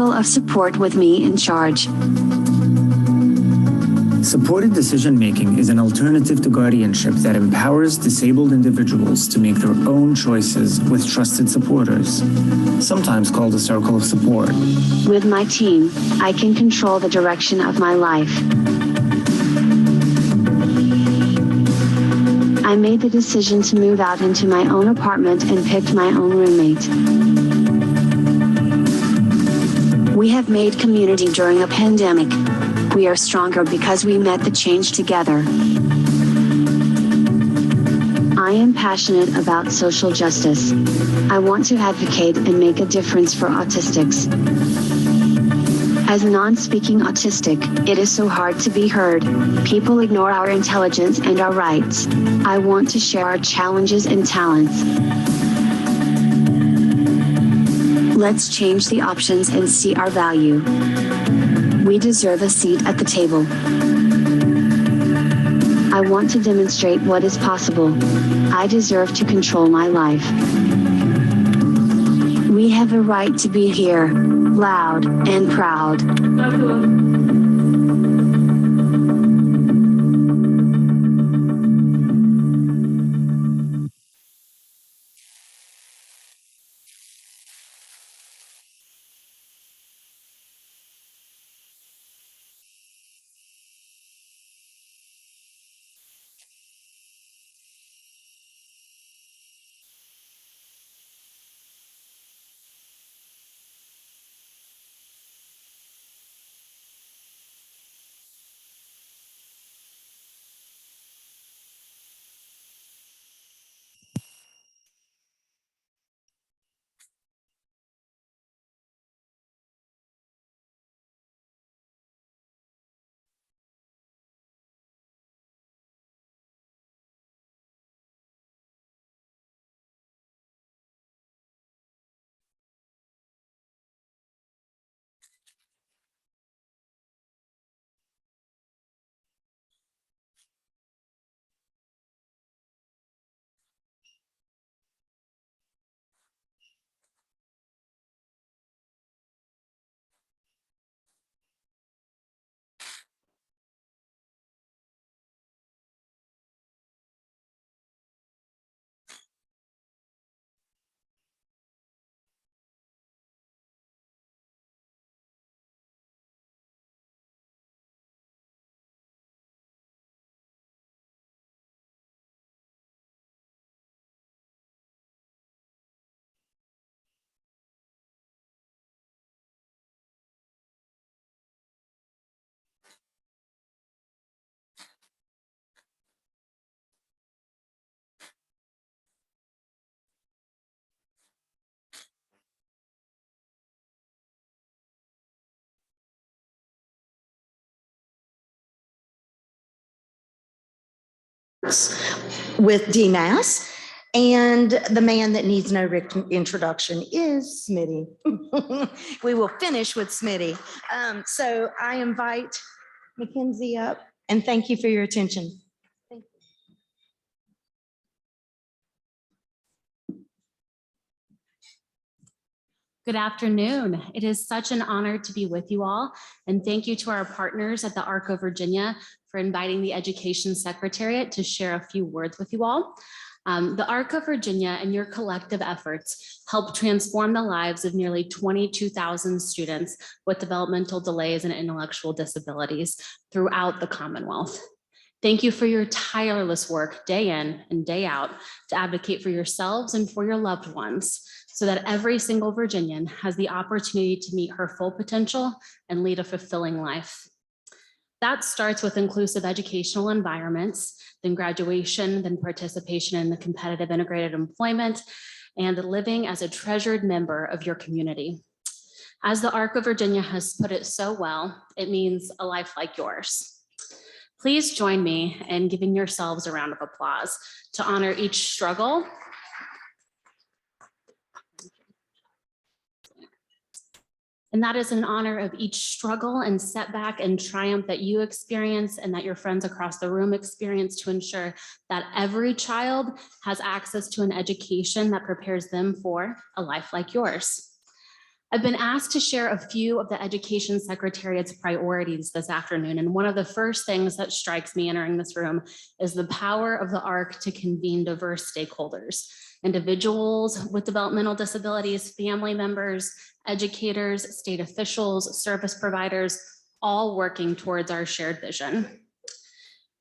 of support with me in charge. Supported decision-making is an alternative to guardianship that empowers disabled individuals to make their own choices with trusted supporters, sometimes called a circle of support. With my team, I can control the direction of my life. I made the decision to move out into my own apartment and picked my own roommate. We have made community during a pandemic. We are stronger because we met the change together. I am passionate about social justice. I want to advocate and make a difference for autistics. As a non-speaking autistic, it is so hard to be heard. People ignore our intelligence and our rights. I want to share our challenges and talents. Let's change the options and see our value. We deserve a seat at the table. I want to demonstrate what is possible. I deserve to control my life. We have a right to be here, loud and proud. With DMAS, and the man that needs no introduction is Smiddie. We will finish with Smiddie. So I invite Mackenzie up, and thank you for your attention. Thank you. Good afternoon. It is such an honor to be with you all, and thank you to our partners at the ARC of Virginia for inviting the Education Secretariat to share a few words with you all. The ARC of Virginia and your collective efforts helped transform the lives of nearly 22,000 students with developmental delays and intellectual disabilities throughout the Commonwealth. Thank you for your tireless work day in and day out to advocate for yourselves and for your loved ones, so that every single Virginian has the opportunity to meet her full potential and lead a fulfilling life. That starts with inclusive educational environments, then graduation, then participation in the competitive integrated employment, and living as a treasured member of your community. As the ARC of Virginia has put it so well, it means a life like yours. Please join me in giving yourselves a round of applause to honor each struggle and that is in honor of each struggle and setback and triumph that you experience and that your friends across the room experience, to ensure that every child has access to an education that prepares them for a life like yours. I've been asked to share a few of the Education Secretariat's priorities this afternoon, and one of the first things that strikes me entering this room is the power of the ARC to convene diverse stakeholders, individuals with developmental disabilities, family members, educators, state officials, service providers, all working towards our shared vision.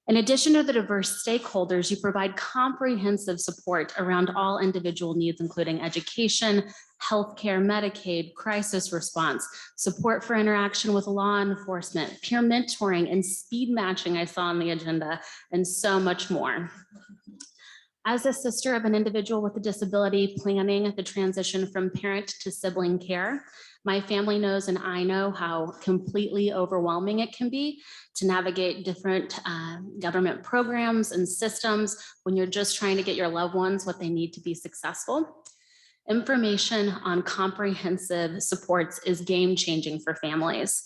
In addition to the diverse stakeholders, you provide comprehensive support around all individual needs, including education, healthcare, Medicaid, crisis response, support for interaction with law enforcement, peer mentoring, and speed matching I saw on the agenda, and so much more. As a sister of an individual with a disability planning the transition from parent to sibling care, my family knows and I know how completely overwhelming it can be to navigate different government programs and systems when you're just trying to get your loved ones what they need to be successful. Information on comprehensive supports is game-changing for families.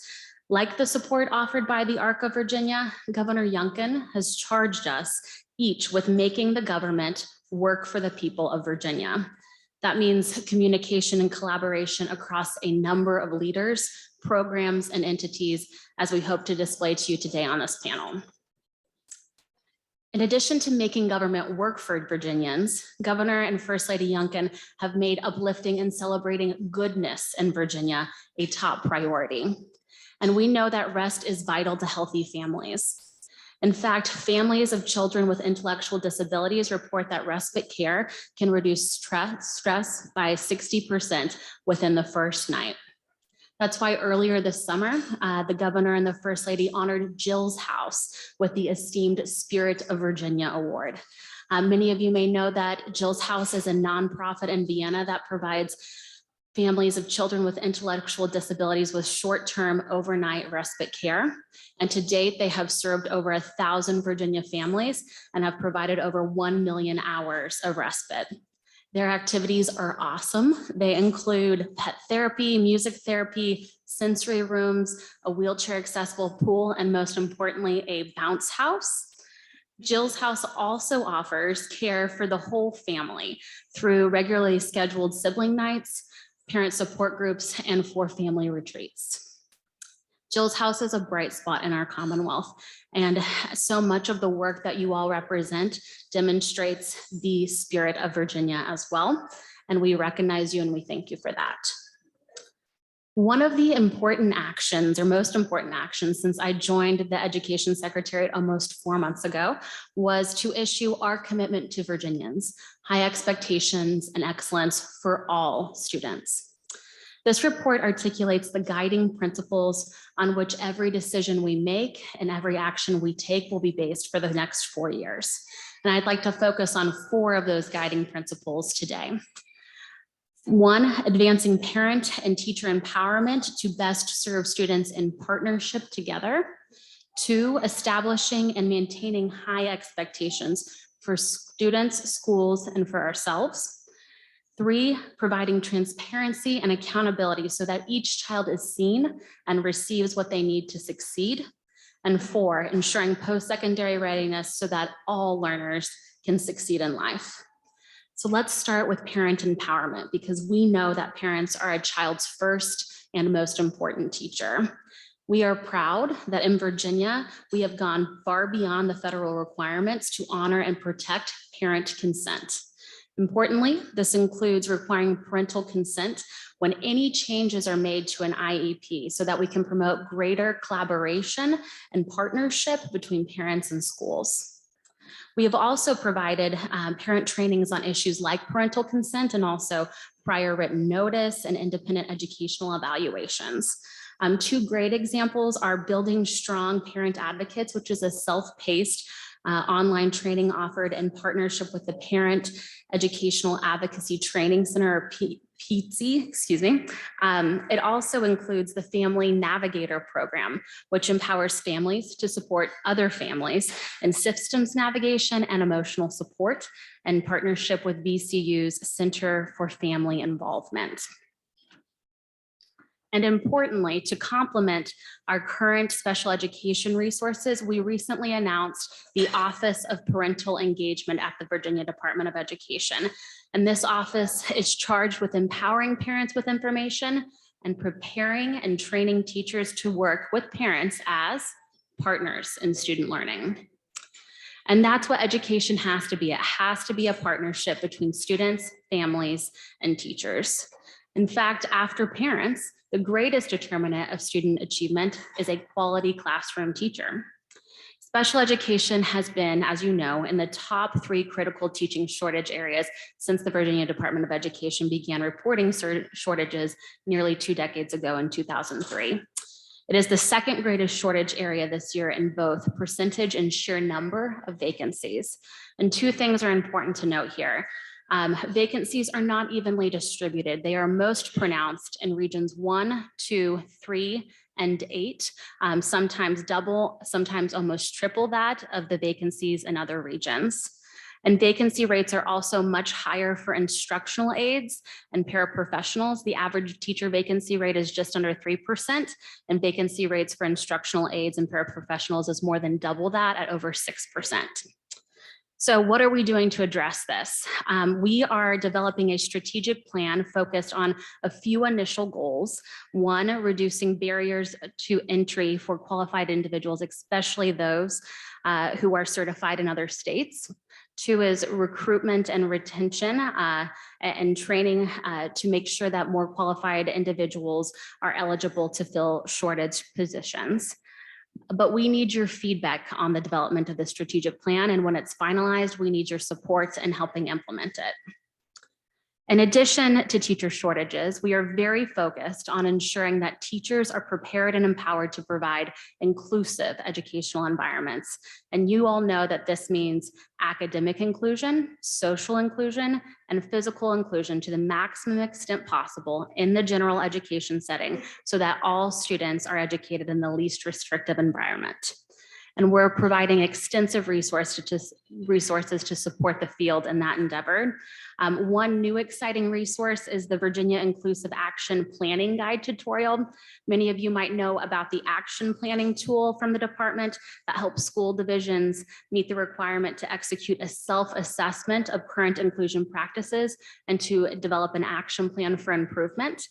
Like the support offered by the ARC of Virginia, Governor Youngkin has charged us each with making the government work for the people of Virginia. That means communication and collaboration across a number of leaders, programs, and entities, as we hope to display to you today on this panel. In addition to making government work for Virginians, Governor and First Lady Youngkin have made uplifting and celebrating goodness in Virginia a top priority. And we know that rest is vital to healthy families. In fact, families of children with intellectual disabilities report that respite care can reduce stress by 60% within the first night. That's why earlier this summer, the governor and the first lady honored Jill's House with the esteemed Spirit of Virginia Award. Many of you may know that Jill's House is a nonprofit in Vienna that provides families of children with intellectual disabilities with short-term overnight respite care. And to date, they have served over 1,000 Virginia families and have provided over 1 million hours of respite. Their activities are awesome. They include pet therapy, music therapy, sensory rooms, a wheelchair accessible pool, and most importantly, a bounce house. Jill's House also offers care for the whole family through regularly scheduled sibling nights, parent support groups, and for family retreats. Jill's House is a bright spot in our Commonwealth, and so much of the work that you all represent demonstrates the spirit of Virginia as well, and we recognize you and we thank you for that. One of the important actions, or most important actions, since I joined the Education Secretariat almost 4 months ago, was to issue our commitment to Virginians, high expectations and excellence for all students. This report articulates the guiding principles on which every decision we make and every action we take will be based for the next 4 years. And I'd like to focus on 4 of those guiding principles today. 1, advancing parent and teacher empowerment to best serve students in partnership together. 2, establishing and maintaining high expectations for students, schools, and for ourselves. 3, providing transparency and accountability so that each child is seen and receives what they need to succeed. And 4, ensuring post-secondary readiness so that all learners can succeed in life. So let's start with parent empowerment, because we know that parents are a child's first and most important teacher. We are proud that in Virginia, we have gone far beyond the federal requirements to honor and protect parent consent. Importantly, this includes requiring parental consent when any changes are made to an IEP so that we can promote greater collaboration and partnership between parents and schools. We have also provided parent trainings on issues like parental consent and also prior written notice and independent educational evaluations. 2 great examples are Building Strong Parent Advocates, which is a self-paced online training offered in partnership with the Parent Educational Advocacy Training Center, or PETSI, excuse me. It also includes the Family Navigator program, which empowers families to support other families in systems navigation and emotional support in partnership with VCU's Center for Family Involvement. And importantly, to complement our current special education resources, we recently announced the Office of Parental Engagement at the Virginia Department of Education. And this office is charged with empowering parents with information, and preparing and training teachers to work with parents as partners in student learning. And that's what education has to be. It has to be a partnership between students, families, and teachers. In fact, after parents, the greatest determinant of student achievement is a quality classroom teacher. Special education has been, as you know, in the top 3 critical teaching shortage areas since the Virginia Department of Education began reporting shortages nearly 2 decades ago in 2003. It is the second greatest shortage area this year in both percentage and sheer number of vacancies. And 2 things are important to note here. Vacancies are not evenly distributed. They are most pronounced in regions 1, 2, 3, and 8, sometimes double, sometimes almost triple that of the vacancies in other regions. And vacancy rates are also much higher for instructional aides and paraprofessionals. The average teacher vacancy rate is just under 3%, and vacancy rates for instructional aides and paraprofessionals is more than double that at over 6%. So what are we doing to address this? We are developing a strategic plan focused on a few initial goals. 1, reducing barriers to entry for qualified individuals, especially those who are certified in other states. 2 is recruitment and retention and training to make sure that more qualified individuals are eligible to fill shortage positions. But we need your feedback on the development of the strategic plan, and when it's finalized, we need your support in helping implement it. In addition to teacher shortages, we are very focused on ensuring that teachers are prepared and empowered to provide inclusive educational environments. And you all know that this means academic inclusion, social inclusion, and physical inclusion to the maximum extent possible in the general education setting so that all students are educated in the least restrictive environment. And we're providing extensive resources to support the field in that endeavor. 1 new exciting resource is the Virginia Inclusive Action Planning Guide tutorial. Many of you might know about the action planning tool from the department that helps school divisions meet the requirement to execute a self-assessment of current inclusion practices and to develop an action plan for improvement.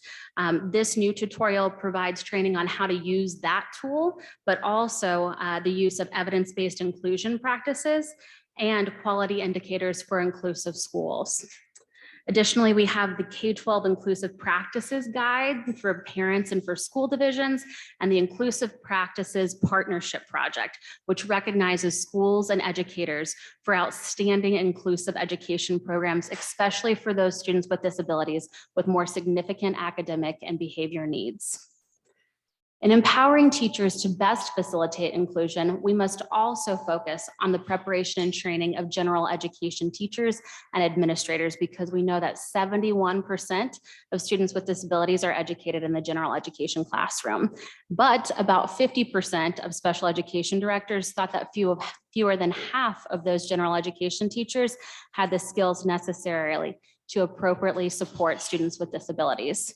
This new tutorial provides training on how to use that tool, but also the use of evidence-based inclusion practices and quality indicators for inclusive schools. Additionally, we have the K-12 Inclusive Practices Guide for parents and for school divisions, and the Inclusive Practices Partnership Project, which recognizes schools and educators for outstanding inclusive education programs, especially for those students with disabilities with more significant academic and behavior needs. In empowering teachers to best facilitate inclusion, we must also focus on the preparation and training of general education teachers and administrators, because we know that 71% of students with disabilities are educated in the general education classroom. But about 50% of special education directors thought that fewer than half of those general education teachers had the skills necessarily to appropriately support students with disabilities.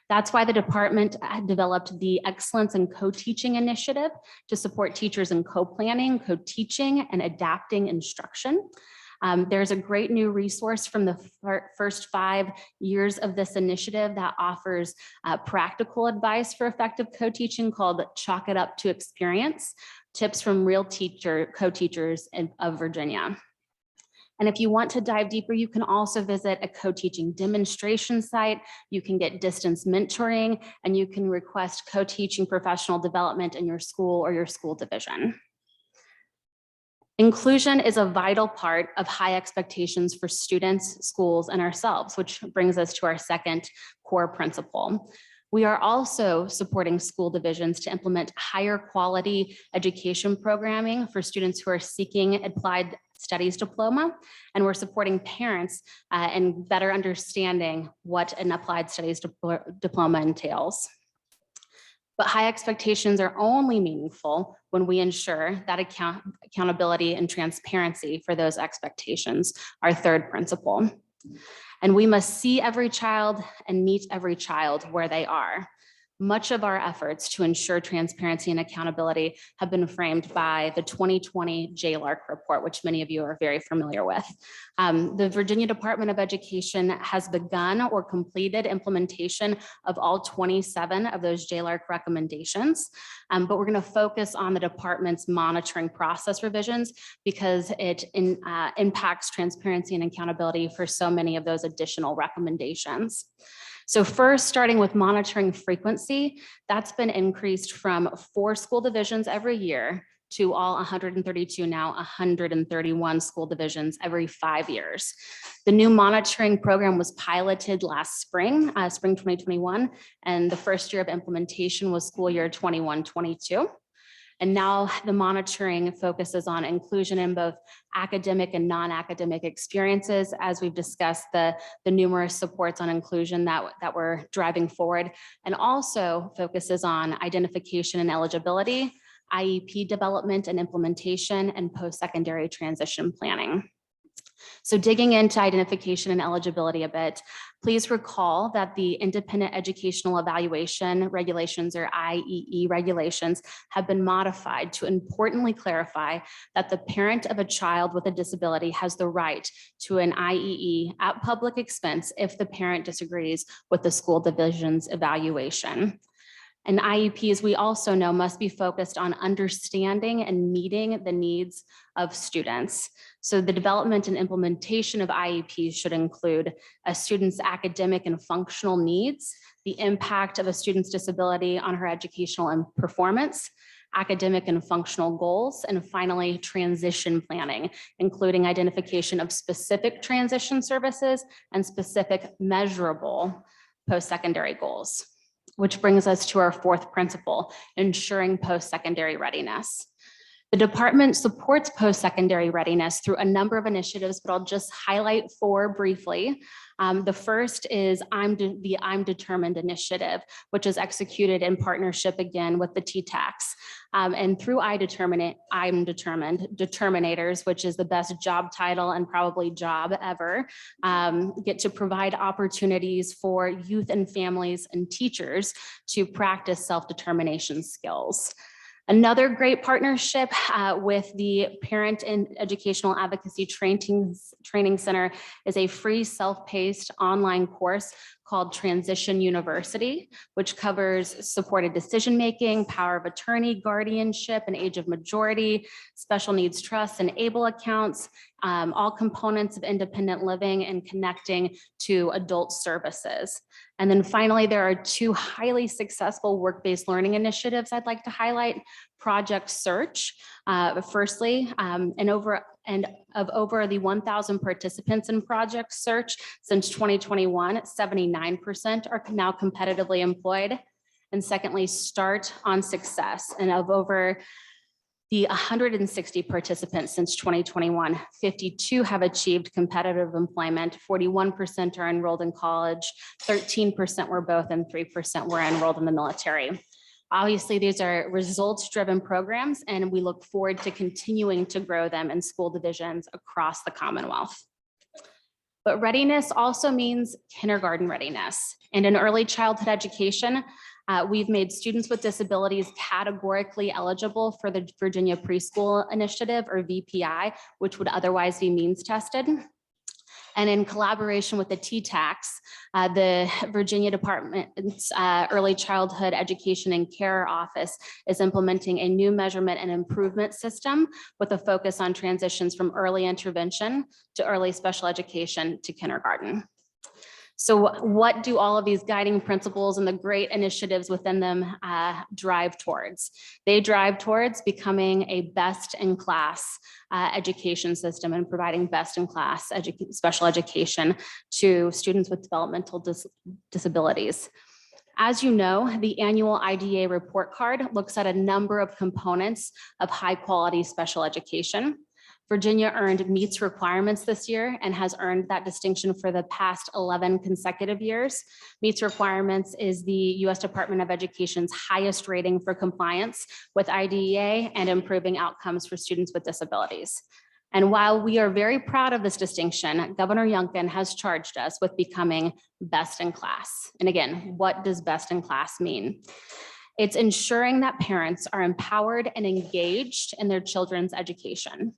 That's why the department had developed the Excellence in Co-Teaching initiative to support teachers in co-planning, co-teaching, and adapting instruction. There's a great new resource from the first 5 years of this initiative that offers practical advice for effective co-teaching called Chalk It Up to Experience, tips from real co-teachers of Virginia. And if you want to dive deeper, you can also visit a co-teaching demonstration site. You can get distance mentoring, and you can request co-teaching professional development in your school or your school division. Inclusion is a vital part of high expectations for students, schools, and ourselves, which brings us to our second core principle. We are also supporting school divisions to implement higher quality education programming for students who are seeking applied studies diploma, and we're supporting parents in better understanding what an applied studies diploma entails. But high expectations are only meaningful when we ensure that accountability and transparency for those expectations, our third principle. And we must see every child and meet every child where they are. Much of our efforts to ensure transparency and accountability have been framed by the 2020 JLARC report, which many of you are very familiar with. The Virginia Department of Education has begun or completed implementation of all 27 of those JLARC recommendations, but we're going to focus on the department's monitoring process revisions because it impacts transparency and accountability for so many of those additional recommendations. So first, starting with monitoring frequency, that's been increased from 4 school divisions every year to all 132, now 131 school divisions every 5 years. The new monitoring program was piloted last spring, spring 2021, and the first year of implementation was school year 21-22. And now the monitoring focuses on inclusion in both academic and non-academic experiences, as we've discussed the numerous supports on inclusion that we're driving forward, and also focuses on identification and eligibility, IEP development and implementation, and post-secondary transition planning. So digging into identification and eligibility a bit, please recall that the Independent Educational Evaluation Regulations, or IEE regulations, have been modified to importantly clarify that the parent of a child with a disability has the right to an IEE at public expense if the parent disagrees with the school division's evaluation. And IEPs, we also know, must be focused on understanding and meeting the needs of students. So the development and implementation of IEPs should include a student's academic and functional needs, the impact of a student's disability on her educational and performance, academic and functional goals, and finally, transition planning, including identification of specific transition services and specific measurable post-secondary goals. Which brings us to our 4th principle, ensuring post-secondary readiness. The department supports post-secondary readiness through a number of initiatives, but I'll just highlight 4 briefly. The first is the I'm Determined initiative, which is executed in partnership again with the TTACs. And through I'm Determined, Determinators, which is the best job title and probably job ever, get to provide opportunities for youth and families and teachers to practice self-determination skills. Another great partnership with the Parent and Educational Advocacy Training Center is a free self-paced online course called Transition University, which covers supported decision-making, power of attorney, guardianship, and age of majority, special needs trusts and ABLE accounts, all components of independent living and connecting to adult services. And then finally, there are 2 highly successful work-based learning initiatives I'd like to highlight. Project Search, firstly, of over the 1,000 participants in Project Search since 2021, 79% are now competitively employed. And secondly, Start on Success, and of over the 160 participants since 2021, 52 have achieved competitive employment, 41% are enrolled in college, 13% were both, and 3% were enrolled in the military. Obviously, these are results-driven programs, and we look forward to continuing to grow them in school divisions across the Commonwealth. But readiness also means kindergarten readiness. And in early childhood education, we've made students with disabilities categorically eligible for the Virginia Preschool Initiative, or VPI, which would otherwise be means tested. And in collaboration with the TTACs, the Virginia Department's Early Childhood Education and Care Office is implementing a new measurement and improvement system with a focus on transitions from early intervention to early special education to kindergarten. So what do all of these guiding principles and the great initiatives within them drive towards? They drive towards becoming a best-in-class education system and providing best-in-class special education to students with developmental disabilities. As you know, the annual IDA report card looks at a number of components of high-quality special education. Virginia earned meets requirements this year and has earned that distinction for the past 11 consecutive years. Meets requirements is the U.S. Department of Education's highest rating for compliance with IDEA and improving outcomes for students with disabilities. And while we are very proud of this distinction, Governor Youngkin has charged us with becoming best in class. And again, what does best in class mean? It's ensuring that parents are empowered and engaged in their children's education.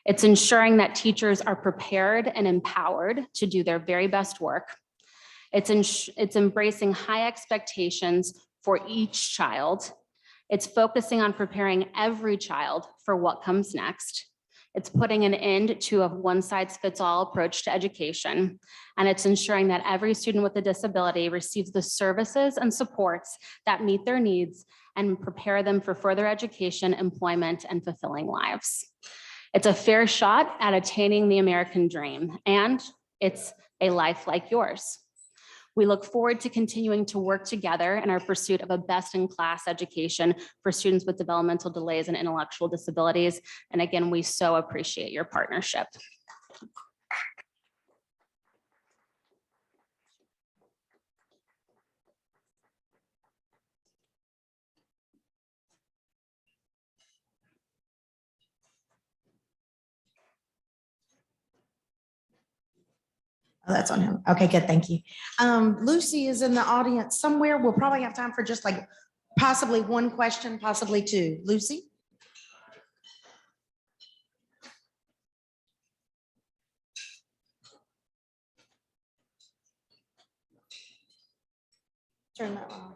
It's ensuring that teachers are prepared and empowered to do their very best work. It's embracing high expectations for each child. It's focusing on preparing every child for what comes next. It's putting an end to a one-size-fits-all approach to education. And it's ensuring that every student with a disability receives the services and supports that meet their needs and prepare them for further education, employment, and fulfilling lives. It's a fair shot at attaining the American dream, and it's a life like yours. We look forward to continuing to work together in our pursuit of a best-in-class education for students with developmental delays and intellectual disabilities. And again, we so appreciate your partnership. Oh, that's on him. Okay, good, thank you. Lucy is in the audience somewhere. We'll probably have time for just like possibly one question, possibly two. Lucy? Turn that on.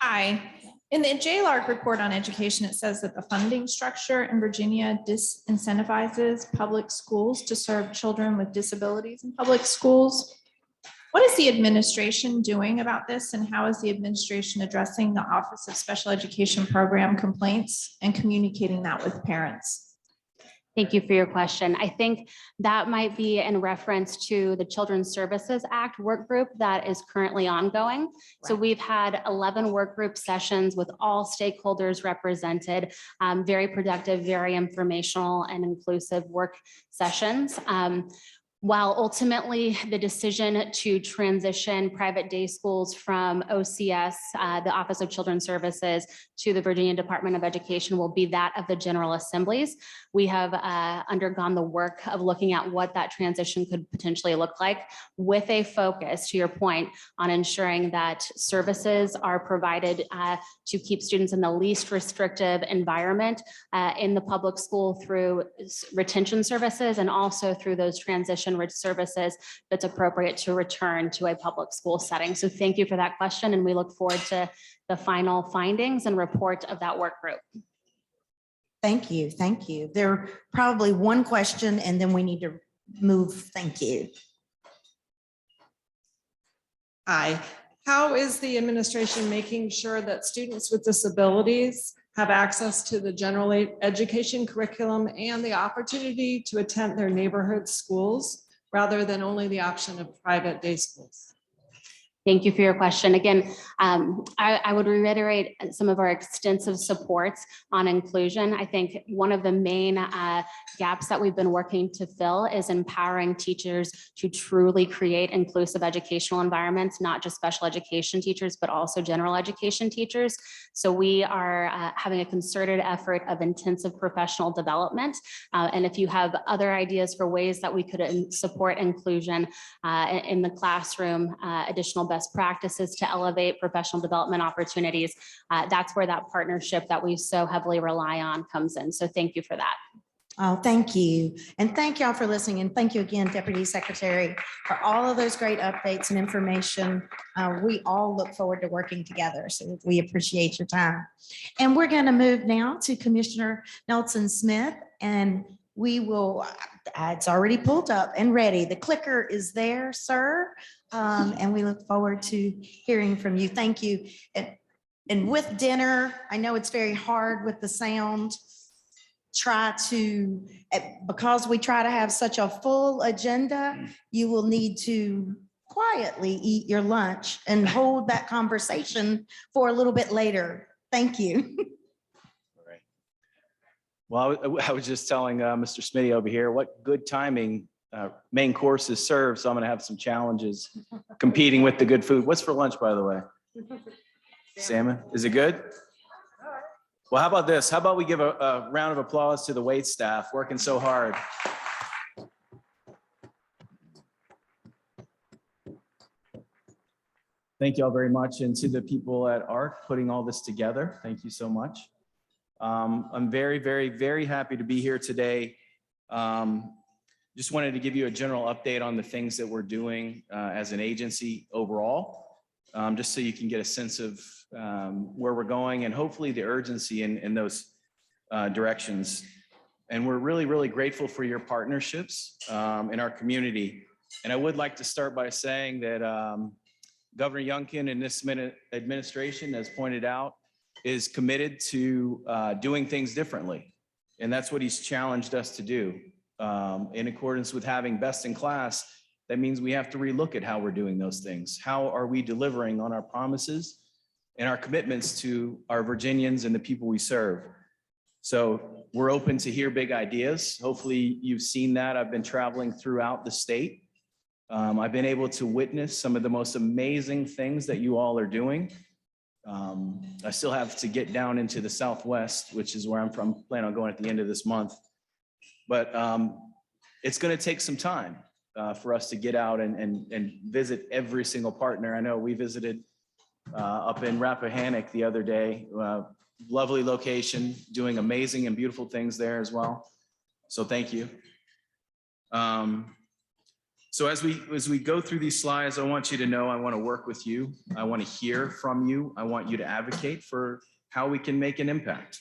Hi. In the JLARC report on education, it says that the funding structure in Virginia disincentivizes public schools to serve children with disabilities in public schools. What is the administration doing about this, and how is the administration addressing the Office of Special Education Program complaints and communicating that with parents? Thank you for your question. I think that might be in reference to the Children's Services Act work group that is currently ongoing. So we've had 11 work group sessions with all stakeholders represented, very productive, very informational and inclusive work sessions. While ultimately the decision to transition private day schools from OCS, the Office of Children's Services, to the Virginia Department of Education will be that of the General Assemblies. We have undergone the work of looking at what that transition could potentially look like, with a focus, to your point, on ensuring that services are provided to keep students in the least restrictive environment in the public school through retention services, and also through those transition services that's appropriate to return to a public school setting. So thank you for that question, and we look forward to the final findings and report of that work group. Thank you, thank you. There probably one question and then we need to move. Thank you. Hi, how is the administration making sure that students with disabilities have access to the general education curriculum and the opportunity to attend their neighborhood schools rather than only the option of private day schools? Thank you for your question. Again, I would reiterate some of our extensive supports on inclusion. I think one of the main gaps that we've been working to fill is empowering teachers to truly create inclusive educational environments, not just special education teachers, but also general education teachers. So we are having a concerted effort of intensive professional development. And if you have other ideas for ways that we could support inclusion in the classroom, additional best practices to elevate professional development opportunities, that's where that partnership that we so heavily rely on comes in. So thank you for that. Oh, thank you. And thank y'all for listening. And thank you again, Deputy Secretary, for all of those great updates and information. We all look forward to working together. So we appreciate your time. And we're going to move now to Commissioner Nelson Smith, and we will, it's already pulled up and ready. The clicker is there, sir. And we look forward to hearing from you. Thank you. And with dinner, I know it's very hard with the sound. Try to, because we try to have such a full agenda, you will need to quietly eat your lunch and hold that conversation for a little bit later. Thank you. All right. Well, I was just telling Mr. Smiddie over here, what good timing. Main course is served, so I'm going to have some challenges competing with the good food. What's for lunch, by the way? Salmon. Is it good? Well, how about this? How about we give a round of applause to the wait staff working so hard? Thank you all very much. And to the people at ARC putting all this together, thank you so much. I'm very, very, very happy to be here today. Just wanted to give you a general update on the things that we're doing as an agency overall, just so you can get a sense of where we're going and hopefully the urgency in those directions. And we're really, really grateful for your partnerships in our community. And I would like to start by saying that Governor Youngkin and this administration, as pointed out, is committed to doing things differently. And that's what he's challenged us to do. In accordance with having best in class, that means we have to relook at how we're doing those things. How are we delivering on our promises and our commitments to our Virginians and the people we serve? So we're open to hear big ideas. Hopefully you've seen that. I've been traveling throughout the state. I've been able to witness some of the most amazing things that you all are doing. I still have to get down into the Southwest, which is where I'm from. Plan on going at the end of this month. But it's going to take some time for us to get out and visit every single partner. I know we visited up in Rappahannock the other day. Lovely location, doing amazing and beautiful things there as well. So thank you. So as we go through these slides, I want you to know I want to work with you. I want to hear from you. I want you to advocate for how we can make an impact.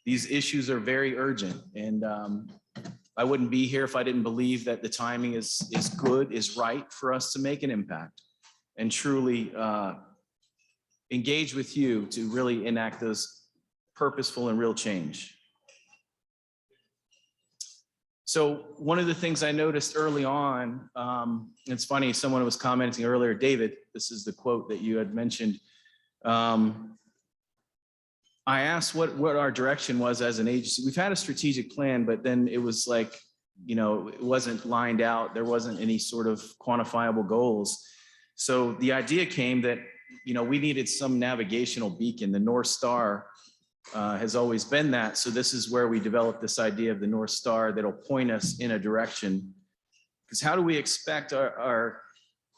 These issues are very urgent, and I wouldn't be here if I didn't believe that the timing is good, is right for us to make an impact and truly engage with you to really enact those purposeful and real change. So one of the things I noticed early on, it's funny, someone was commenting earlier, David, this is the quote that you had mentioned. I asked what our direction was as an agency. We've had a strategic plan, but then it was like, it wasn't lined out. There wasn't any sort of quantifiable goals. So the idea came that, we needed some navigational beacon. The North Star has always been that. So this is where we developed this idea of the North Star that'll point us in a direction. Because how do we expect our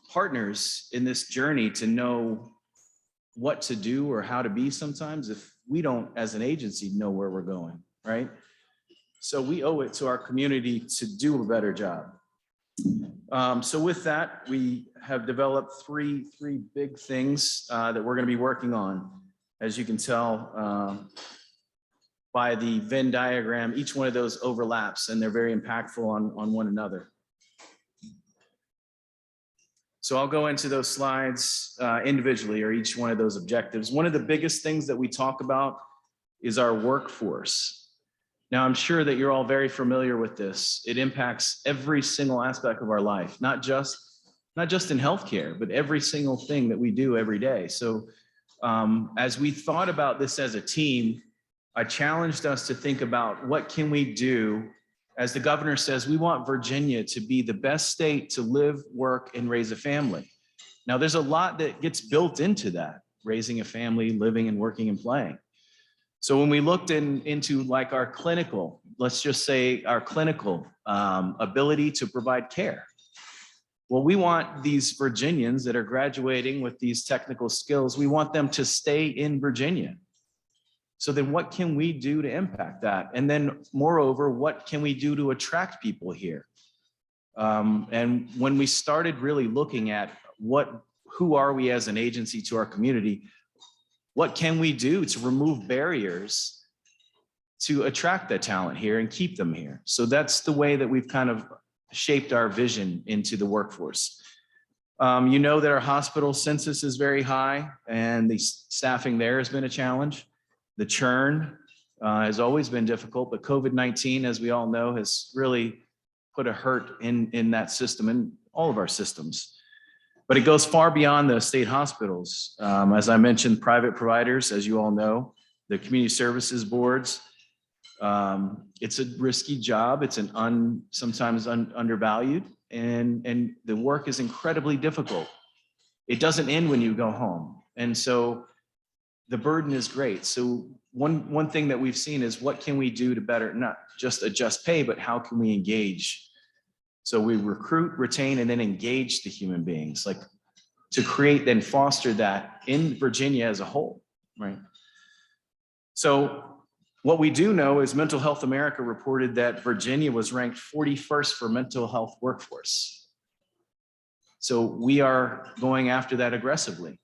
partners in this journey to know what to do or how to be sometimes if we don't, as an agency, know where we're going, right? So we owe it to our community to do a better job. So with that, we have developed three big things that we're going to be working on. As you can tell by the Venn diagram, each one of those overlaps and they're very impactful on one another. So I'll go into those slides individually, or each one of those objectives. One of the biggest things that we talk about is our workforce. Now, I'm sure that you're all very familiar with this. It impacts every single aspect of our life, not just in healthcare, but every single thing that we do every day. So as we thought about this as a team, I challenged us to think about what can we do. As the governor says, we want Virginia to be the best state to live, work, and raise a family. Now, there's a lot that gets built into that, raising a family, living and working and playing. So when we looked into like our clinical, let's just say our clinical ability to provide care. Well, we want these Virginians that are graduating with these technical skills, we want them to stay in Virginia. So then what can we do to impact that? And then moreover, what can we do to attract people here? And when we started really looking at who are we as an agency to our community, what can we do to remove barriers to attract that talent here and keep them here? So that's the way that we've kind of shaped our vision into the workforce. You know that our hospital census is very high and the staffing there has been a challenge. The churn has always been difficult, but COVID-19, as we all know, has really put a hurt in that system and all of our systems. But it goes far beyond the state hospitals. As I mentioned, private providers, as you all know, the community services boards. It's a risky job. It's sometimes undervalued, and the work is incredibly difficult. It doesn't end when you go home. And so the burden is great. So one thing that we've seen is what can we do to better, not just adjust pay, but how can we engage? So we recruit, retain, and then engage the human beings, like to create, then foster that in Virginia as a whole, right? So what we do know is Mental Health America reported that Virginia was ranked 41st for mental health workforce. So we are going after that aggressively.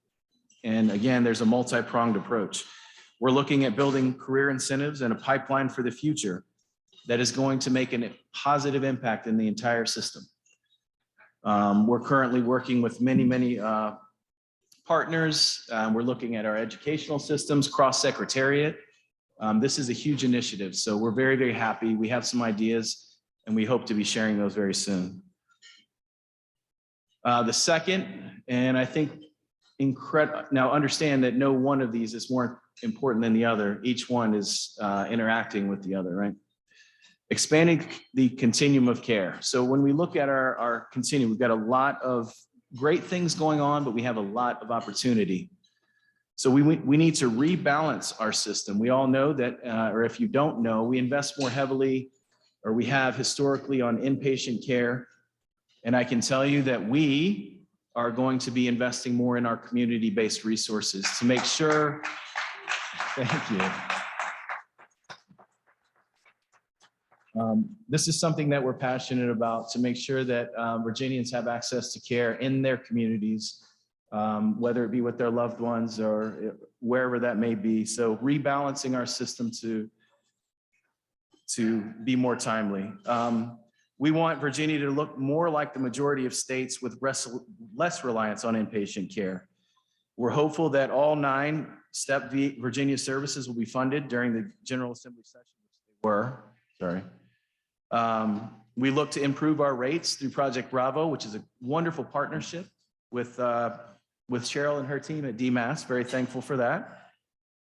And again, there's a multi-pronged approach. We're looking at building career incentives and a pipeline for the future that is going to make a positive impact in the entire system. We're currently working with many partners. We're looking at our educational systems, cross-secretariat. This is a huge initiative, so we're very happy. We have some ideas, and we hope to be sharing those very soon. The second, and I think now understand that no one of these is more important than the other. Each one is interacting with the other, right? Expanding the continuum of care. So when we look at our continuum, we've got a lot of great things going on, but we have a lot of opportunity. So we need to rebalance our system. We all know that, or if you don't know, we invest more heavily, or we have historically, on inpatient care. And I can tell you that we are going to be investing more in our community-based resources to make sure, thank you. This is something that we're passionate about, to make sure that Virginians have access to care in their communities, whether it be with their loved ones or wherever that may be. So rebalancing our system to be more timely. We want Virginia to look more like the majority of states with less reliance on inpatient care. We're hopeful that all 9 STEP Virginia services will be funded during the General Assembly session, which they were, sorry. We look to improve our rates through Project Bravo, which is a wonderful partnership with Cheryl and her team at DMAS. Very thankful for that.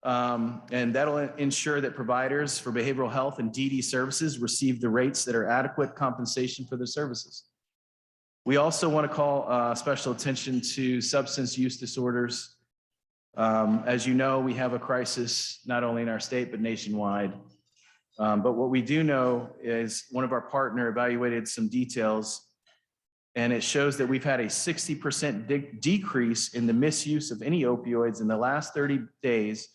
And that'll ensure that providers for behavioral health and DD services receive the rates that are adequate compensation for their services. We also want to call special attention to substance use disorders. As you know, we have a crisis not only in our state, but nationwide. But what we do know is one of our partner evaluated some details, and it shows that we've had a 60% decrease in the misuse of any opioids in the last 30 days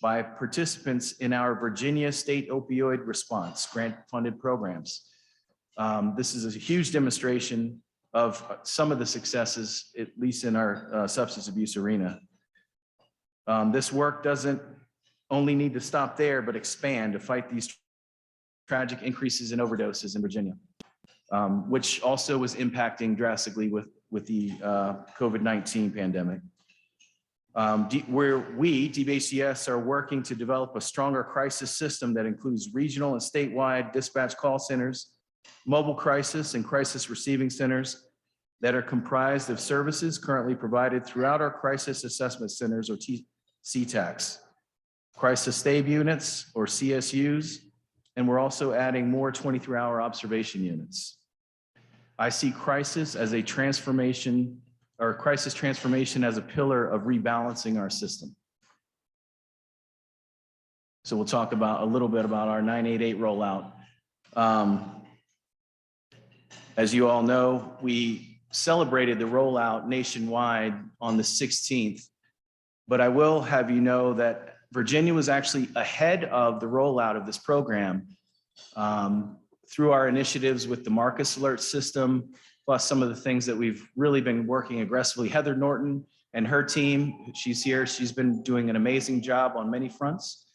by participants in our Virginia State Opioid Response grant-funded programs. This is a huge demonstration of some of the successes, at least in our substance abuse arena. This work doesn't only need to stop there, but expand to fight these tragic increases in overdoses in Virginia, which also was impacting drastically with the COVID-19 pandemic. Where we, DBHCS, are working to develop a stronger crisis system that includes regional and statewide dispatch call centers, mobile crisis and crisis receiving centers that are comprised of services currently provided throughout our crisis assessment centers, or CTACs, crisis stave units, or CSUs, and we're also adding more 23-hour observation units. I see crisis as a transformation, or crisis transformation as a pillar of rebalancing our system. So we'll talk about a little bit about our 988 rollout. As you all know, we celebrated the rollout nationwide on the 16th, but I will have you know that Virginia was actually ahead of the rollout of this program through our initiatives with the Marcus Alert system, plus some of the things that we've really been working aggressively. Heather Norton and her team, she's here, she's been doing an amazing job on many fronts.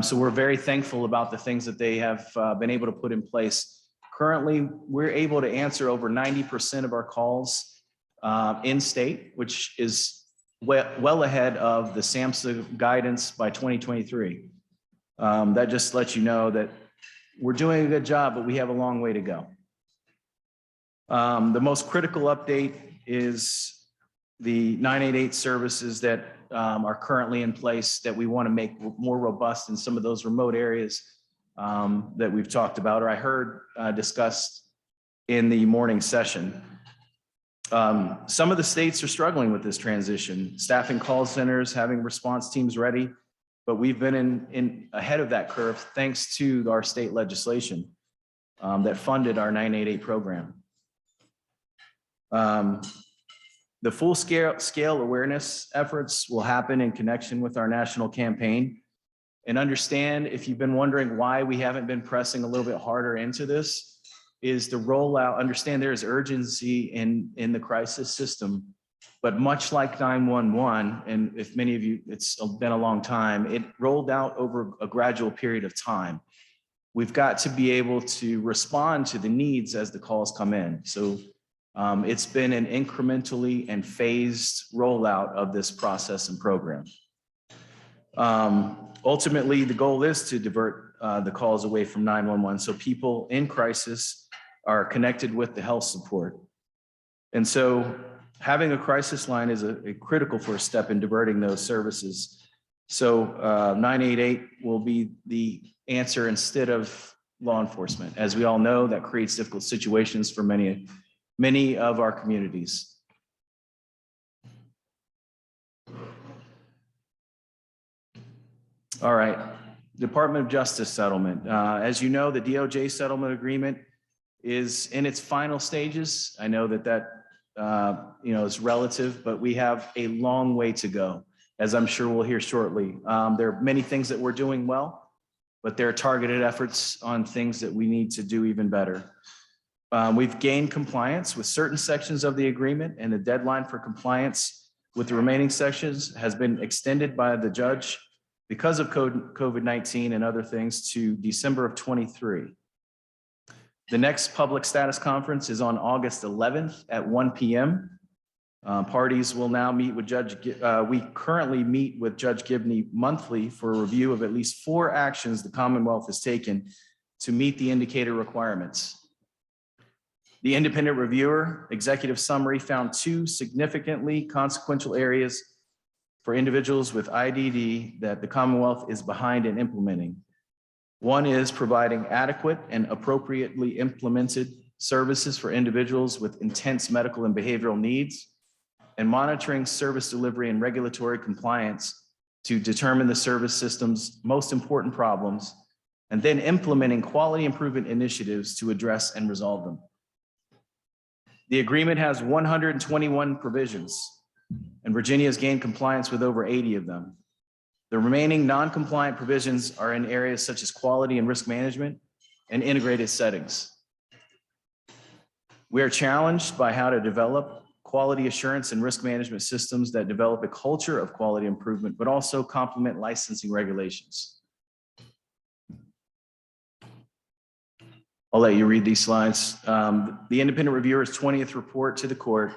So we're very thankful about the things that they have been able to put in place. Currently, we're able to answer over 90% of our calls in state, which is well ahead of the SAMHSA guidance by 2023. That just lets you know that we're doing a good job, but we have a long way to go. The most critical update is the 988 services that are currently in place that we want to make more robust in some of those remote areas that we've talked about, or I heard discussed in the morning session. Some of the states are struggling with this transition, staffing call centers, having response teams ready, but we've been in ahead of that curve thanks to our state legislation that funded our 988 program. The full scale awareness efforts will happen in connection with our national campaign. And understand, if you've been wondering why we haven't been pressing a little bit harder into this, is the rollout. Understand there is urgency in the crisis system, but much like 911, and if many of you, it's been a long time, it rolled out over a gradual period of time. We've got to be able to respond to the needs as the calls come in. So it's been an incrementally and phased rollout of this process and program. Ultimately, the goal is to divert the calls away from 911 so people in crisis are connected with the health support. And so having a crisis line is a critical first step in diverting those services. So 988 will be the answer instead of law enforcement. As we all know, that creates difficult situations for many of our communities. All right, Department of Justice settlement. As you know, the DOJ settlement agreement is in its final stages. I know that is relative, but we have a long way to go, as I'm sure we'll hear shortly. There are many things that we're doing well, but there are targeted efforts on things that we need to do even better. We've gained compliance with certain sections of the agreement, and the deadline for compliance with the remaining sections has been extended by the judge because of COVID-19 and other things to December of 23. The next public status conference is on August 11th at 1 p.m. Parties will now meet with we currently meet with Judge Gibney monthly for a review of at least 4 actions the Commonwealth has taken to meet the indicator requirements. The independent reviewer executive summary found 2 significantly consequential areas for individuals with IDD that the Commonwealth is behind in implementing. One is providing adequate and appropriately implemented services for individuals with intense medical and behavioral needs, and monitoring service delivery and regulatory compliance to determine the service system's most important problems, and then implementing quality improvement initiatives to address and resolve them. The agreement has 121 provisions, and Virginia has gained compliance with over 80 of them. The remaining non-compliant provisions are in areas such as quality and risk management and integrated settings. We are challenged by how to develop quality assurance and risk management systems that develop a culture of quality improvement, but also complement licensing regulations. I'll let you read these slides. The independent reviewer's 20th report to the court.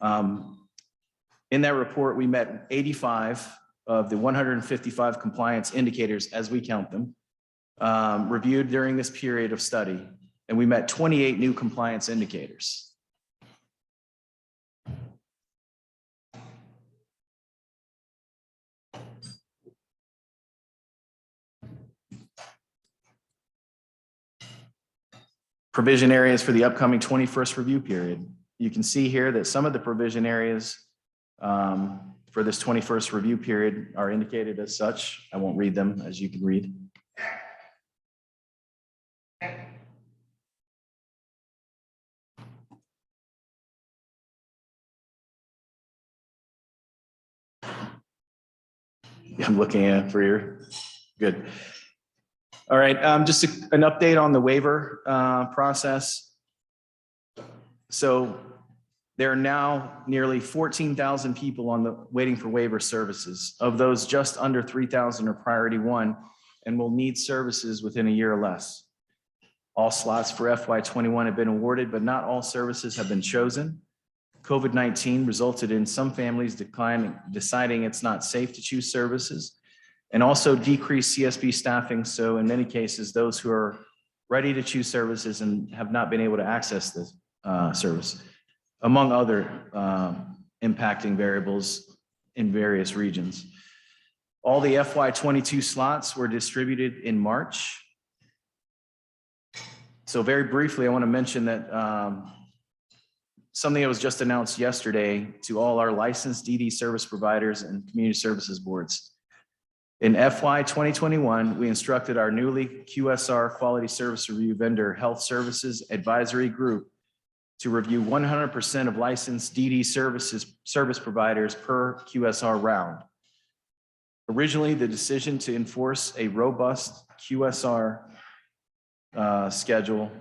In that report, we met 85 of the 155 compliance indicators, as we count them, reviewed during this period of study, and we met 28 new compliance indicators. Provision areas for the upcoming 21st review period. You can see here that some of the provision areas for this 21st review period are indicated as such. I won't read them, as you can read. I'm looking at it for your good. All right, just an update on the waiver process. So there are now nearly 14,000 people waiting for waiver services. Of those, just under 3,000 are priority 1 and will need services within a year or less. All slots for FY21 have been awarded, but not all services have been chosen. COVID-19 resulted in some families deciding it's not safe to choose services, and also decreased CSB staffing. So in many cases, those who are ready to choose services and have not been able to access this service, among other impacting variables in various regions. All the FY22 slots were distributed in March. So very briefly, I want to mention that something that was just announced yesterday to all our licensed DD service providers and community services boards. In FY 2021, we instructed our newly QSR Quality Service Review Vendor Health Services Advisory Group to review 100% of licensed DD service providers per QSR round. Originally, the decision to enforce a robust QSR schedule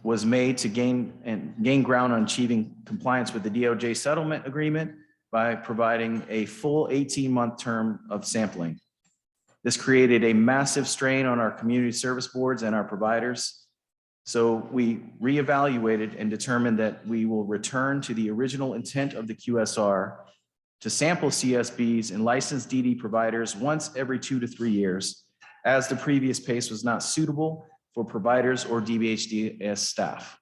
was made to gain ground on achieving compliance with the DOJ settlement agreement by providing a full 18-month term of sampling. This created a massive strain on our community service boards and our providers. So we reevaluated and determined that we will return to the original intent of the QSR to sample CSBs and licensed DD providers once every 2 to 3 years, as the previous pace was not suitable for providers or DBHDS staff.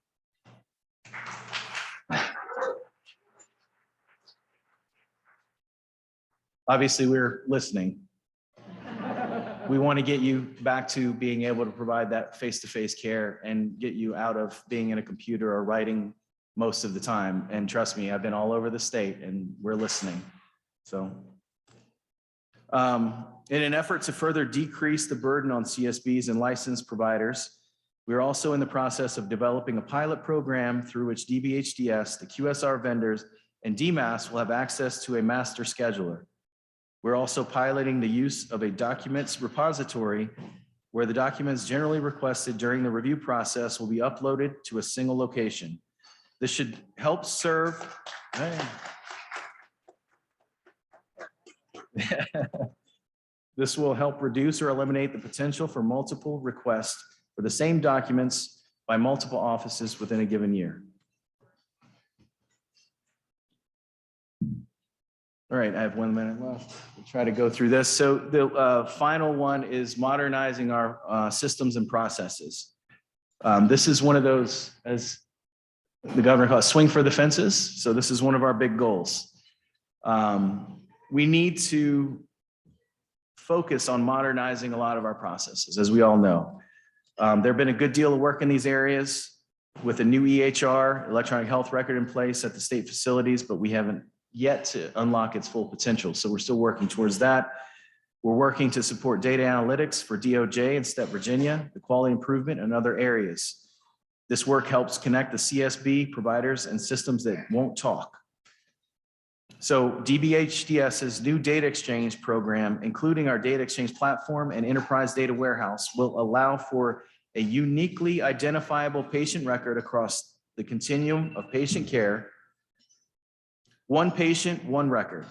Obviously, we're listening. We want to get you back to being able to provide that face-to-face care and get you out of being in a computer or writing most of the time. And trust me, I've been all over the state and we're listening. So in an effort to further decrease the burden on CSBs and licensed providers, we're also in the process of developing a pilot program through which DBHDS, the QSR vendors, and DMAS will have access to a master scheduler. We're also piloting the use of a documents repository where the documents generally requested during the review process will be uploaded to a single location. This should help serve. This will help reduce or eliminate the potential for multiple requests for the same documents by multiple offices within a given year. All right, I have 1 minute left. We'll try to go through this. So the final one is modernizing our systems and processes. This is one of those, as the governor calls, swing for the fences. So this is one of our big goals. We need to focus on modernizing a lot of our processes, as we all know. There've been a good deal of work in these areas with a new EHR, electronic health record in place at the state facilities, but we haven't yet to unlock its full potential. So we're still working towards that. We're working to support data analytics for DOJ and STEP Virginia, the quality improvement and other areas. This work helps connect the CSB providers and systems that won't talk. So DBHDS's new data exchange program, including our data exchange platform and enterprise data warehouse, will allow for a uniquely identifiable patient record across the continuum of patient care. One patient, one record.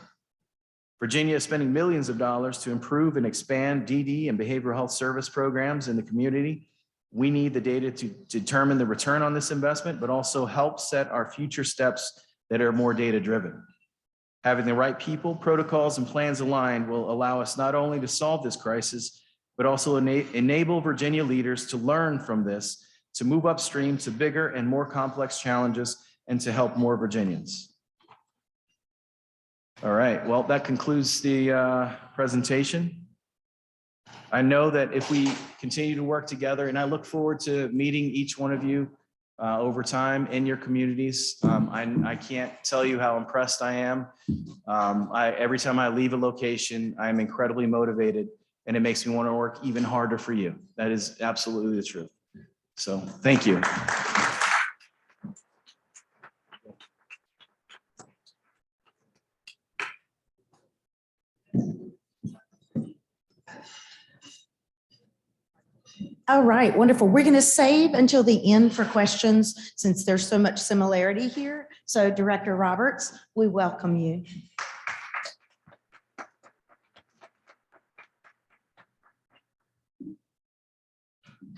Virginia is spending millions of dollars to improve and expand DD and behavioral health service programs in the community. We need the data to determine the return on this investment, but also help set our future steps that are more data-driven. Having the right people, protocols, and plans aligned will allow us not only to solve this crisis, but also enable Virginia leaders to learn from this, to move upstream to bigger and more complex challenges, and to help more Virginians. All right, well, that concludes the presentation. I know that if we continue to work together, and I look forward to meeting each one of you over time in your communities. I can't tell you how impressed I am. Every time I leave a location, I'm incredibly motivated, and it makes me want to work even harder for you. That is absolutely the truth. So thank you. All right, wonderful. We're going to save until the end for questions since there's so much similarity here. So Director Roberts, we welcome you.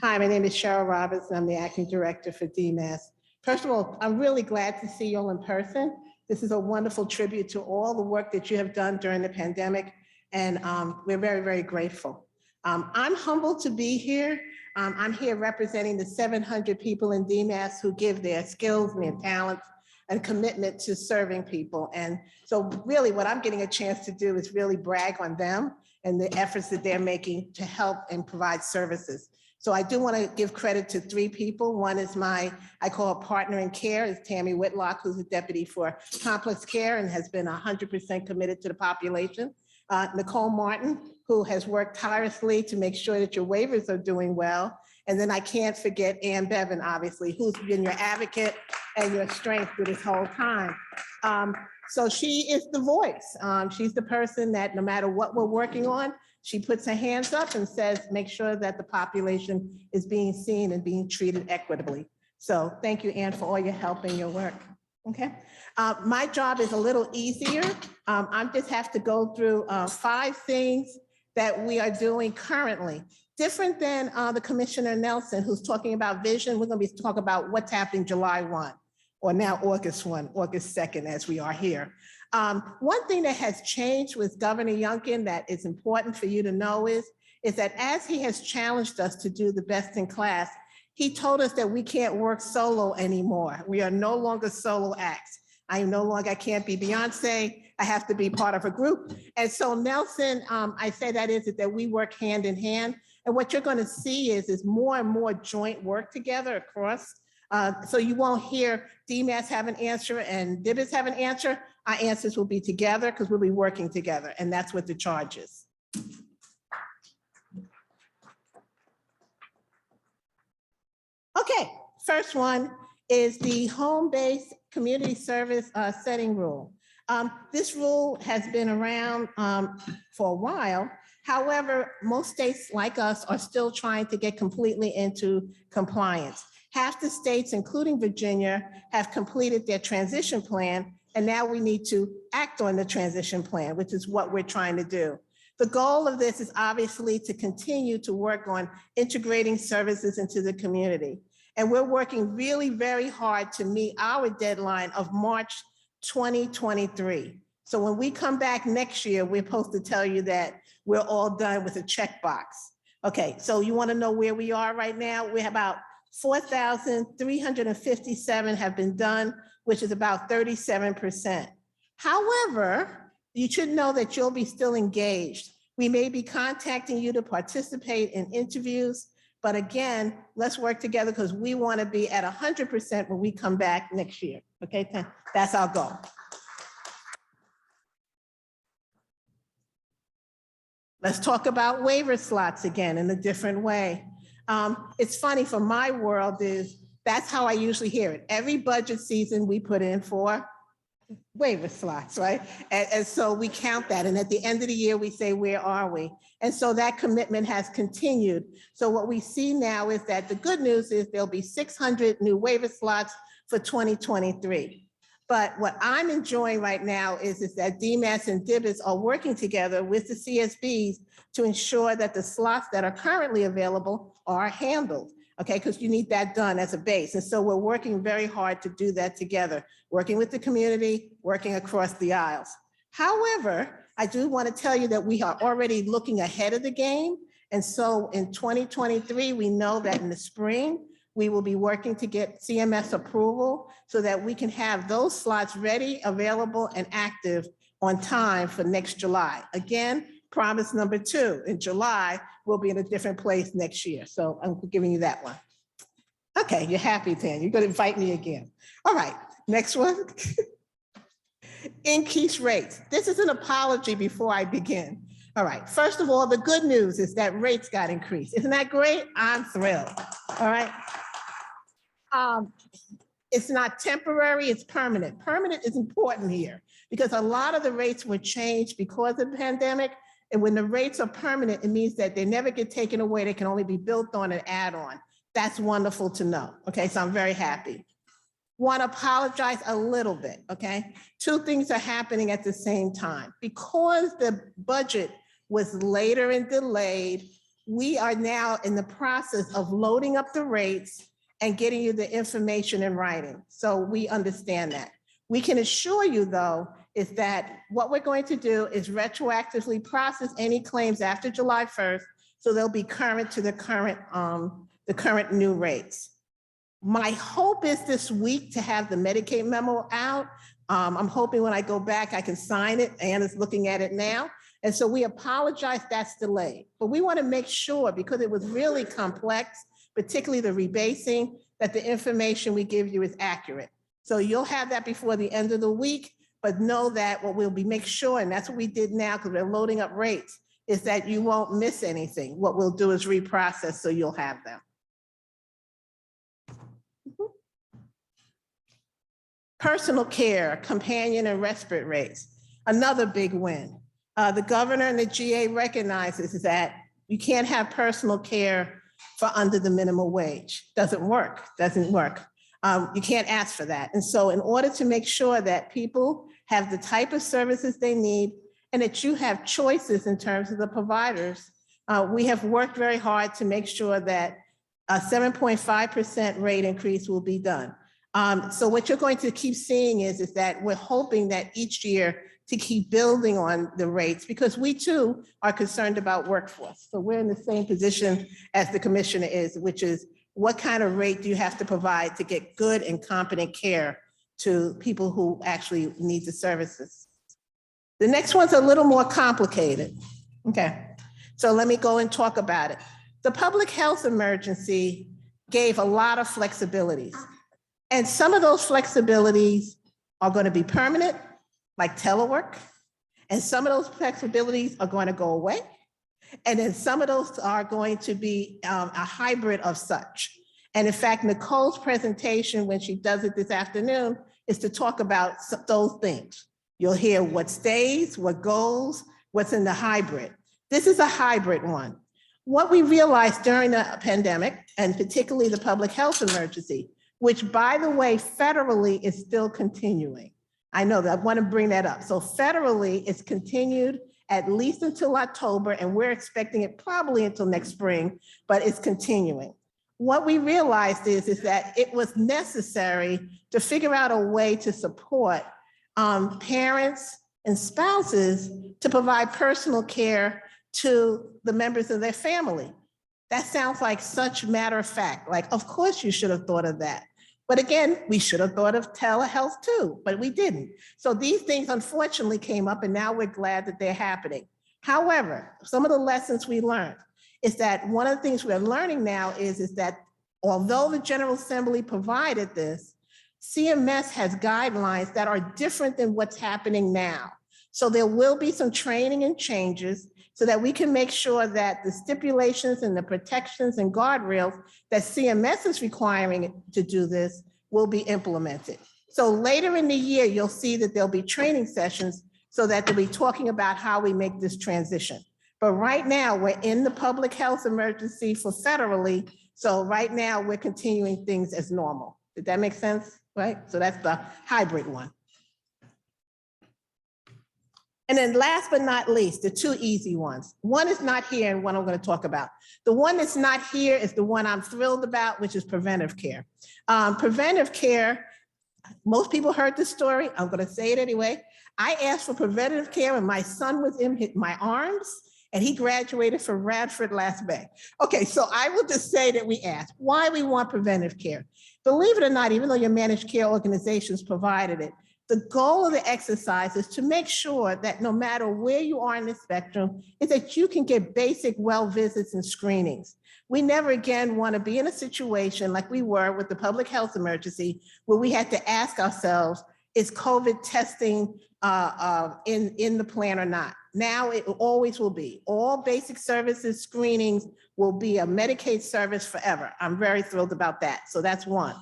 Hi, my name is Cheryl Roberts. I'm the acting director for DMAS. First of all, I'm really glad to see you all in person. This is a wonderful tribute to all the work that you have done during the pandemic, and we're very, very grateful. I'm humbled to be here. I'm here representing the 700 people in DMAS who give their skills and their talents and commitment to serving people. And so really what I'm getting a chance to do is really brag on them and the efforts that they're making to help and provide services. So I do want to give credit to 3 people. One is I call a partner in care, is Tammy Whitlock, who's a deputy for complex care and has been 100% committed to the population. Nicole Martin, who has worked tirelessly to make sure that your waivers are doing well. And then I can't forget Ann Bevan, obviously, who's been your advocate and your strength through this whole time. So she is the voice. She's the person that no matter what we're working on, she puts her hands up and says, make sure that the population is being seen and being treated equitably. So thank you, Ann, for all your help and your work. Okay. My job is a little easier. I just have to go through 5 things that we are doing currently. Different than the Commissioner Nelson, who's talking about vision. We're going to be talking about what's happening July 1, or now August 1, August 2nd, as we are here. One thing that has changed with Governor Youngkin that is important for you to know is that as he has challenged us to do the best in class, he told us that we can't work solo anymore. We are no longer solo acts. I can't be Beyonce. I have to be part of a group. And so Nelson, I say that we work hand in hand. And what you're going to see is more and more joint work together across. So you won't hear DMAS have an answer and DIBIS have an answer. Our answers will be together because we'll be working together. And that's what the charge is. Okay, first one is the home-based community service setting rule. This rule has been around for a while. However, most states like us are still trying to get completely into compliance. Half the states, including Virginia, have completed their transition plan, and now we need to act on the transition plan, which is what we're trying to do. The goal of this is obviously to continue to work on integrating services into the community. And we're working really very hard to meet our deadline of March 2023. So when we come back next year, we're supposed to tell you that we're all done with a checkbox. Okay, so you want to know where we are right now? We have about 4,357 have been done, which is about 37%. However, you should know that you'll be still engaged. We may be contacting you to participate in interviews, but again, let's work together because we want to be at 100% when we come back next year. Okay, that's our goal. Let's talk about waiver slots again in a different way. It's funny, for my world that's how I usually hear it. Every budget season we put in for waiver slots, right? And so we count that. And at the end of the year, we say, where are we? And so that commitment has continued. So what we see now is that the good news is there'll be 600 new waiver slots for 2023. But what I'm enjoying right now is that DMAS and DIBIS are working together with the CSBs to ensure that the slots that are currently available are handled, okay? Because you need that done as a base. And so we're working very hard to do that together, working with the community, working across the aisles. However, I do want to tell you that we are already looking ahead of the game. And so in 2023, we know that in the spring, we will be working to get CMS approval so that we can have those slots ready, available, and active on time for next July. Again, promise number 2, in July, we'll be in a different place next year. So I'm giving you that one. Okay, you're happy, Tan. You're gonna invite me again. All right, next one. Increased rates. This is an apology before I begin. All right, first of all, the good news is that rates got increased. Isn't that great? I'm thrilled, all right? It's not temporary, it's permanent. Permanent is important here because a lot of the rates were changed because of the pandemic. And when the rates are permanent, it means that they never get taken away. They can only be built on and add on. That's wonderful to know. Okay, so I'm very happy. Want to apologize a little bit, okay? 2 things are happening at the same time. Because the budget was later and delayed, we are now in the process of loading up the rates and getting you the information in writing. So we understand that. We can assure you though, is that what we're going to do is retroactively process any claims after July 1st, so they'll be current to the current new rates. My hope is this week to have the Medicaid memo out. I'm hoping when I go back, I can sign it. Anna's looking at it now. And so we apologize that's delayed, but we want to make sure, because it was really complex, particularly the rebasing, that the information we give you is accurate. So you'll have that before the end of the week, but know that what we'll be make sure, and that's what we did now because we're loading up rates, is that you won't miss anything. What we'll do is reprocess so you'll have them. Personal care, companion and respite rates, another big win. The governor and the GA recognizes that you can't have personal care for under the minimum wage. Doesn't work. You can't ask for that. And so in order to make sure that people have the type of services they need and that you have choices in terms of the providers, we have worked very hard to make sure that a 7.5% rate increase will be done. So what you're going to keep seeing is that we're hoping that each year to keep building on the rates, because we too are concerned about workforce. So we're in the same position as the commissioner is, which is what kind of rate do you have to provide to get good and competent care to people who actually need the services. The next one's a little more complicated. Okay, so let me go and talk about it. The public health emergency gave a lot of flexibilities. And some of those flexibilities are going to be permanent, like telework. And some of those flexibilities are going to go away. And then some of those are going to be a hybrid of such. And in fact, Nicole's presentation, when she does it this afternoon, is to talk about those things. You'll hear what stays, what goes, what's in the hybrid. This is a hybrid one. What we realized during the pandemic, and particularly the public health emergency, which by the way, federally is still continuing. I know that I want to bring that up. So federally it's continued at least until October, and we're expecting it probably until next spring, but it's continuing. What we realized is that it was necessary to figure out a way to support parents and spouses to provide personal care to the members of their family. That sounds like such matter of fact, like, of course you should have thought of that. But again, we should have thought of telehealth too, but we didn't. So these things unfortunately came up, and now we're glad that they're happening. However, some of the lessons we learned is that one of the things we're learning now is that although the General Assembly provided this, CMS has guidelines that are different than what's happening now. So there will be some training and changes so that we can make sure that the stipulations and the protections and guardrails that CMS is requiring to do this will be implemented. So later in the year, you'll see that there'll be training sessions so that they'll be talking about how we make this transition. But right now, we're in the public health emergency for federally. So right now, we're continuing things as normal. Did that make sense? Right? So that's the hybrid one. And then last but not least, the two easy ones. One is not here and one I'm going to talk about. The one that's not here is the one I'm thrilled about, which is preventive care. Preventive care, most people heard this story. I'm going to say it anyway. I asked for preventive care when my son was in my arms, and he graduated from Radford last May. Okay, so I will just say that we asked why we want preventive care. Believe it or not, even though your managed care organizations provided it, the goal of the exercise is to make sure that no matter where you are in the spectrum, is that you can get basic well visits and screenings. We never again want to be in a situation like we were with the public health emergency, where we had to ask ourselves, is COVID testing in the plan or not? Now it always will be. All basic services, screenings will be a Medicaid service forever. I'm very thrilled about that. So that's one.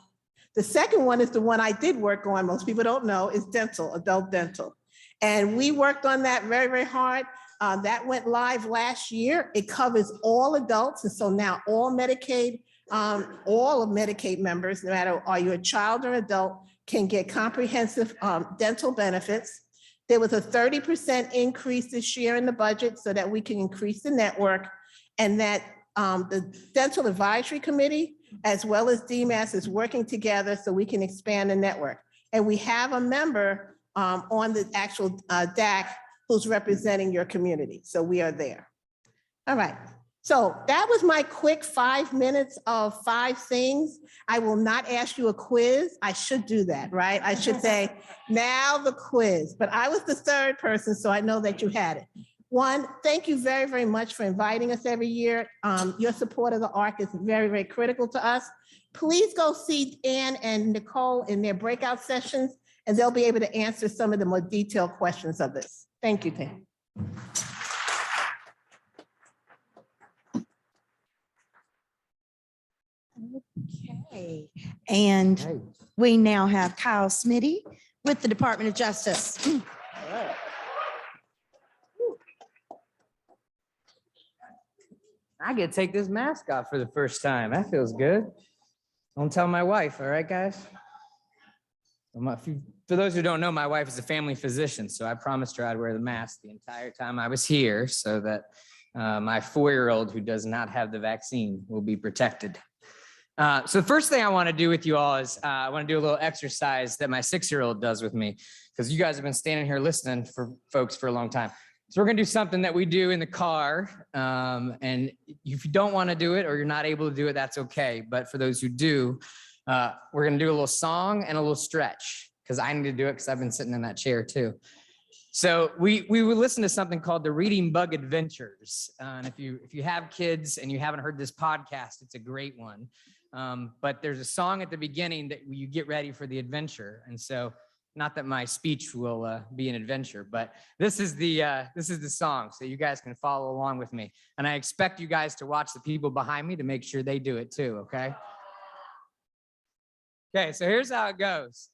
The second one is the one I did work on, most people don't know, is dental, adult dental. And we worked on that very, very hard. That went live last year. It covers all adults. And so now all Medicaid, all of Medicaid members, no matter are you a child or adult, can get comprehensive dental benefits. There was a 30% increase this year in the budget so that we can increase the network, and that the Dental Advisory Committee as well as DMAS is working together so we can expand the network. And we have a member on the actual DAC who's representing your community. So we are there. All right. So that was my quick 5 minutes of 5 things. I will not ask you a quiz. I should do that, right? I should say, now the quiz, but I was the third person, so I know that you had it. One, thank you very, very much for inviting us every year. Your support of the ARC is very, very critical to us. Please go see Ann and Nicole in their breakout sessions, and they'll be able to answer some of the more detailed questions of this. Thank you, Tam. Okay, and we now have Kyle Smiddie with the Department of Justice. I get to take this mask off for the first time. That feels good. Don't tell my wife, all right, guys? For those who don't know, my wife is a family physician, so I promised her I'd wear the mask the entire time I was here so that my 4-year-old who does not have the vaccine will be protected. So the first thing I want to do with you all is I want to do a little exercise that my 6-year-old does with me, because you guys have been standing here listening for folks for a long time. So we're going to do something that we do in the car. And if you don't want to do it or you're not able to do it, that's okay. But for those who do, we're going to do a little song and a little stretch, because I need to do it because I've been sitting in that chair too. So we would listen to something called the Reading Bug Adventures. And if you have kids and you haven't heard this podcast, it's a great one. But there's a song at the beginning that you get ready for the adventure. And so, not that my speech will be an adventure, but this is the song, so you guys can follow along with me. And I expect you guys to watch the people behind me to make sure they do it too, okay? Okay, so here's how it goes.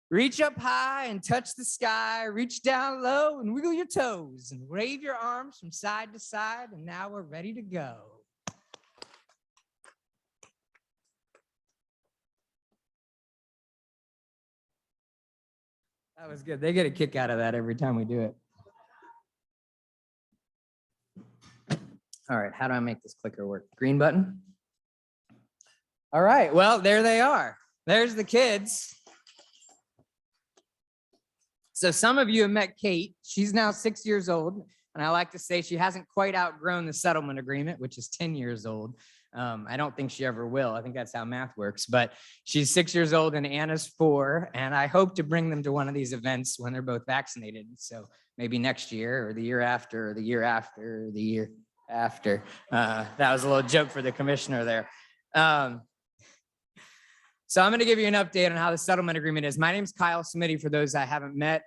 Reach up high and touch the sky, reach down low and wiggle your toes and wave your arms from side to side, and now we're ready to go. That was good. They get a kick out of that every time we do it. All right, how do I make this clicker work? Green button? All right, well, there they are. There's the kids. So some of you have met Kate. She's now 6 years old. And I like to say she hasn't quite outgrown the settlement agreement, which is 10 years old. I don't think she ever will. I think that's how math works. But she's 6 years old and Anna's 4. And I hope to bring them to one of these events when they're both vaccinated. So maybe next year or the year after or the year after or the year after. That was a little joke for the commissioner there. So I'm going to give you an update on how the settlement agreement is. My name's Kyle Smiddie. For those I haven't met,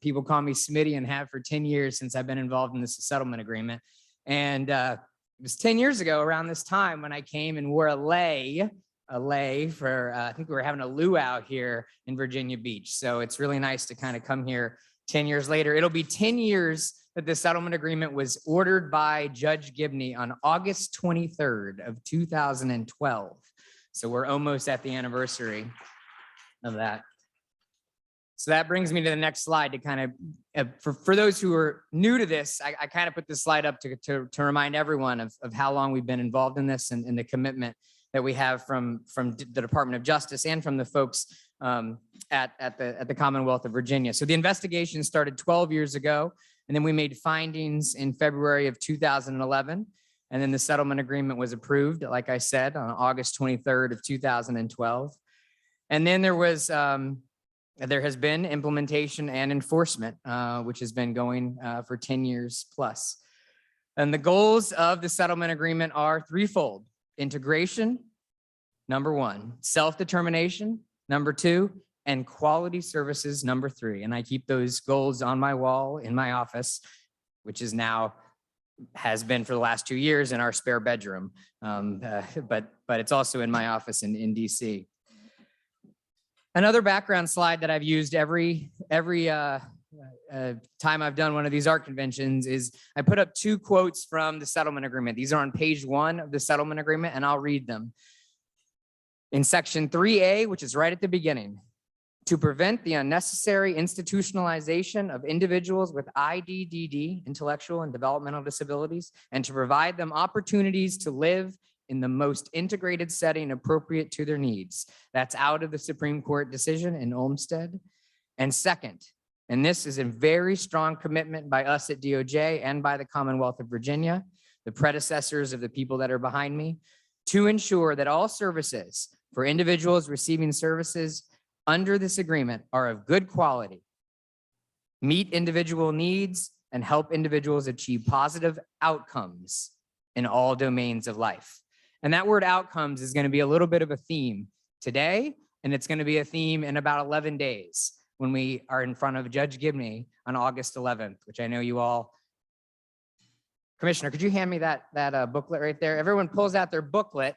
people call me Smiddie and have for 10 years since I've been involved in this settlement agreement. And it was 10 years ago around this time when I came and wore a lei for, I think we were having a luau here in Virginia Beach. So it's really nice to kind of come here 10 years later. It'll be 10 years that the settlement agreement was ordered by Judge Gibney on August 23rd of 2012. So we're almost at the anniversary of that. So that brings me to the next slide to kind of, for those who are new to this, I kind of put this slide up to remind everyone of how long we've been involved in this and the commitment that we have from the Department of Justice and from the folks at the Commonwealth of Virginia. So the investigation started 12 years ago, and then we made findings in February of 2011. And then the settlement agreement was approved, like I said, on August 23rd of 2012. And then there has been implementation and enforcement, which has been going for 10 years plus. And the goals of the settlement agreement are threefold: integration, number 1, self-determination, number 2, and quality services, number 3. And I keep those goals on my wall in my office, which is now has been for the last 2 years in our spare bedroom. But it's also in my office in DC. Another background slide that I've used every time I've done one of these art conventions is I put up 2 quotes from the settlement agreement. These are on page 1 of the settlement agreement, and I'll read them. In section 3A, which is right at the beginning, to prevent the unnecessary institutionalization of individuals with IDDD, intellectual and developmental disabilities, and to provide them opportunities to live in the most integrated setting appropriate to their needs. That's out of the Supreme Court decision in Olmstead. And second, and this is a very strong commitment by us at DOJ and by the Commonwealth of Virginia, the predecessors of the people that are behind me, to ensure that all services for individuals receiving services under this agreement are of good quality, meet individual needs, and help individuals achieve positive outcomes in all domains of life. And that word outcomes is going to be a little bit of a theme today, and it's going to be a theme in about 11 days when we are in front of Judge Gibney on August 11th, which I know you all. Commissioner, could you hand me that booklet right there? Everyone pulls out their booklet,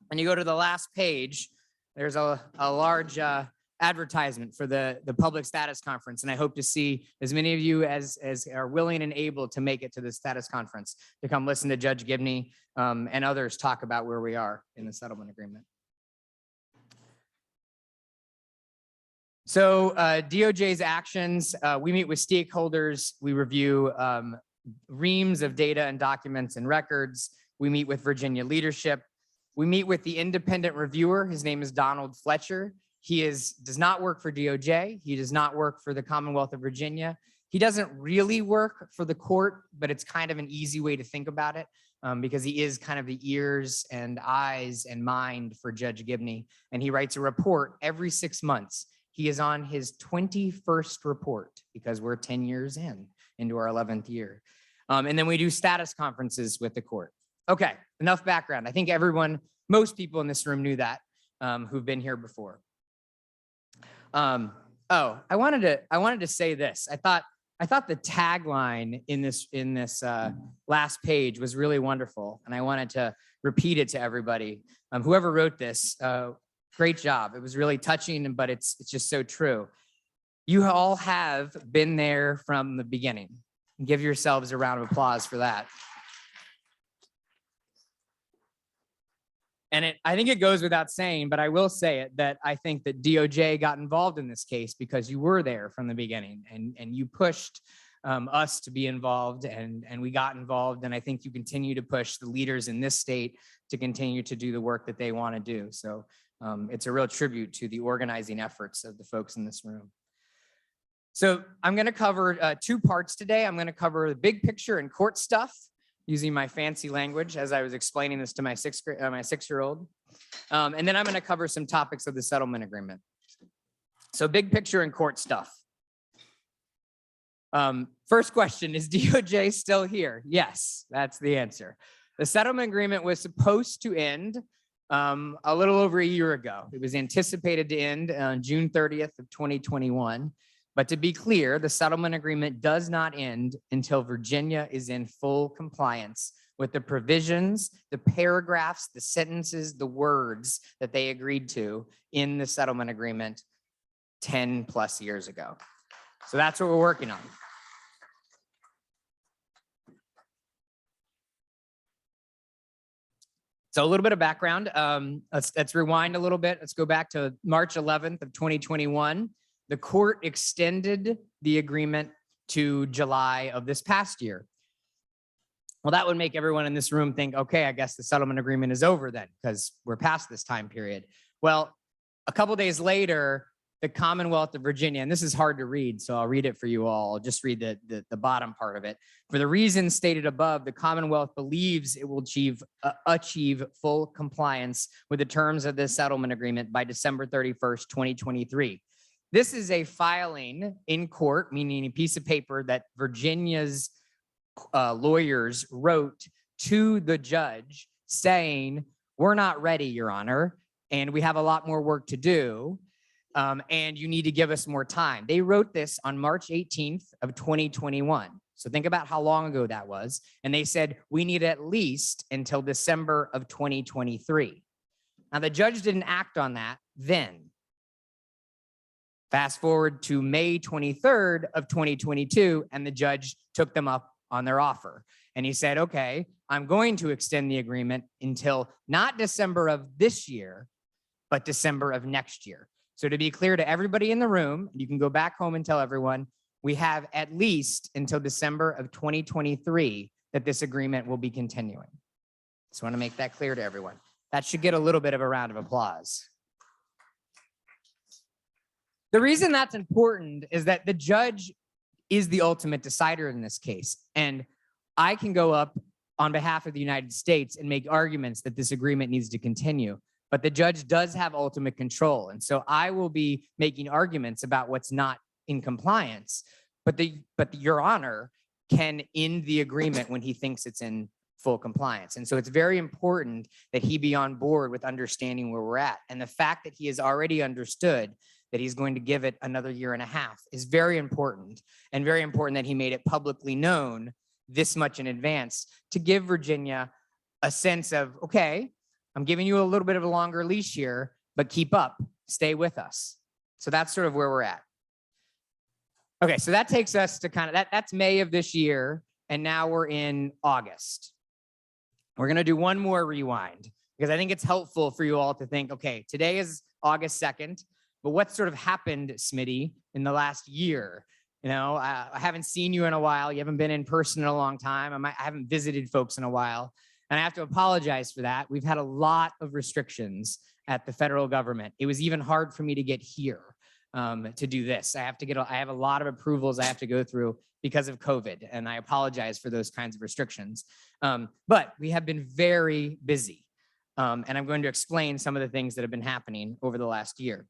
and you go to the last page. There's a large advertisement for the public status conference, and I hope to see as many of you as are willing and able to make it to the status conference to come listen to Judge Gibney and others talk about where we are in the settlement agreement. So DOJ's actions, we meet with stakeholders, we review reams of data and documents and records. We meet with Virginia leadership. We meet with the independent reviewer. His name is Donald Fletcher. He does not work for DOJ. He does not work for the Commonwealth of Virginia. He doesn't really work for the court, but it's kind of an easy way to think about it because he is kind of the ears and eyes and mind for Judge Gibney. And he writes a report every 6 months. He is on his 21st report because we're 10 years into our 11th year. And then we do status conferences with the court. Okay, enough background. I think most people in this room knew that who've been here before. I wanted to say this. I thought the tagline in this last page was really wonderful, and I wanted to repeat it to everybody. Whoever wrote this, great job. It was really touching, but it's just so true. You all have been there from the beginning. Give yourselves a round of applause for that. And I think it goes without saying, but I will say it, that I think that DOJ got involved in this case because you were there from the beginning and you pushed us to be involved and we got involved. And I think you continue to push the leaders in this state to continue to do the work that they want to do. So it's a real tribute to the organizing efforts of the folks in this room. So I'm going to cover 2 parts today. I'm going to cover the big picture and court stuff, using my fancy language as I was explaining this to my 6-year-old. And then I'm going to cover some topics of the settlement agreement. So big picture and court stuff. First question, is DOJ still here? Yes, that's the answer. The settlement agreement was supposed to end a little over a year ago. It was anticipated to end on June 30th of 2021. But to be clear, the settlement agreement does not end until Virginia is in full compliance with the provisions, the paragraphs, the sentences, the words that they agreed to in the settlement agreement 10 plus years ago. So that's what we're working on. So a little bit of background. Let's rewind a little bit. Let's go back to March 11th of 2021. The court extended the agreement to July of this past year. Well, that would make everyone in this room think, okay, I guess the settlement agreement is over then because we're past this time period. Well, a couple of days later, the Commonwealth of Virginia, and this is hard to read, so I'll read it for you all. I'll just read the bottom part of it. For the reasons stated above, the Commonwealth believes it will achieve full compliance with the terms of this settlement agreement by December 31st, 2023. This is a filing in court, meaning a piece of paper that Virginia's lawyers wrote to the judge saying, we're not ready, Your Honor, and we have a lot more work to do, and you need to give us more time. They wrote this on March 18th of 2021. So think about how long ago that was. And they said, we need at least until December of 2023. Now, the judge didn't act on that then. Fast forward to May 23rd of 2022, and the judge took them up on their offer. And he said, okay, I'm going to extend the agreement until not December of this year, but December of next year. So to be clear to everybody in the room, you can go back home and tell everyone, we have at least until December of 2023 that this agreement will be continuing. Just want to make that clear to everyone. That should get a little bit of a round of applause. The reason that's important is that the judge is the ultimate decider in this case. And I can go up on behalf of the United States and make arguments that this agreement needs to continue, but the judge does have ultimate control. And so I will be making arguments about what's not in compliance, Your Honor can end the agreement when he thinks it's in full compliance. And so it's very important that he be on board with understanding where we're at. And the fact that he has already understood that he's going to give it another year and a half is very important, and very important that he made it publicly known this much in advance to give Virginia a sense of, okay, I'm giving you a little bit of a longer leash here, but keep up, stay with us. So that's sort of where we're at. Okay, so that takes us to kind of, that's May of this year, and now we're in August. We're gonna do one more rewind because I think it's helpful for you all to think, okay, today is August 2nd, but what sort of happened, Smiddie, in the last year? You know, I haven't seen you in a while. You haven't been in person in a long time. I haven't visited folks in a while. And I have to apologize for that. We've had a lot of restrictions at the federal government. It was even hard for me to get here to do this. I have a lot of approvals I have to go through because of COVID, and I apologize for those kinds of restrictions. But we have been very busy. And I'm going to explain some of the things that have been happening over the last year.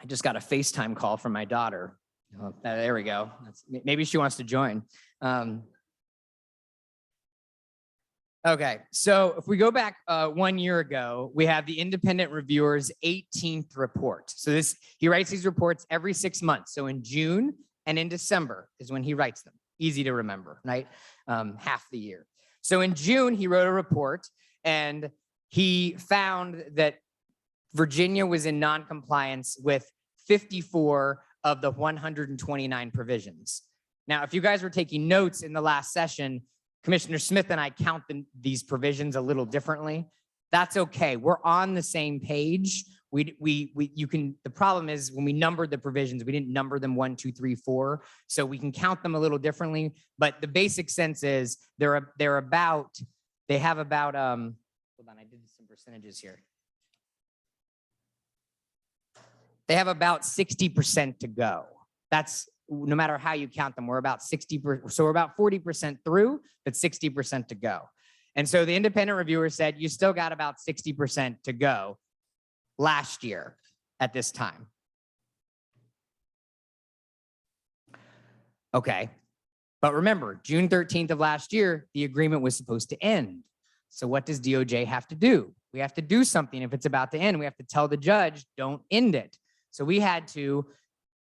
I just got a FaceTime call from my daughter. Oh, there we go. Maybe she wants to join. Okay, so if we go back 1 year ago, we have the independent reviewer's 18th report. So he writes these reports every 6 months. So in June and in December is when he writes them. Easy to remember, right? Half the year. So in June, he wrote a report and he found that Virginia was in non-compliance with 54 of the 129 provisions. Now, if you guys were taking notes in the last session, Commissioner Smith and I count these provisions a little differently. That's okay. We're on the same page. The problem is when we numbered the provisions, we didn't number them 1, 2, 3, 4. So we can count them a little differently. But the basic sense is they have about, hold on, I did some percentages here. They have about 60% to go. That's no matter how you count them, we're about 60%. So we're about 40% through, but 60% to go. And so the independent reviewer said, you still got about 60% to go last year at this time. Okay. But remember, June 13th of last year, the agreement was supposed to end. So what does DOJ have to do? We have to do something. If it's about to end, we have to tell the judge, don't end it. So we had to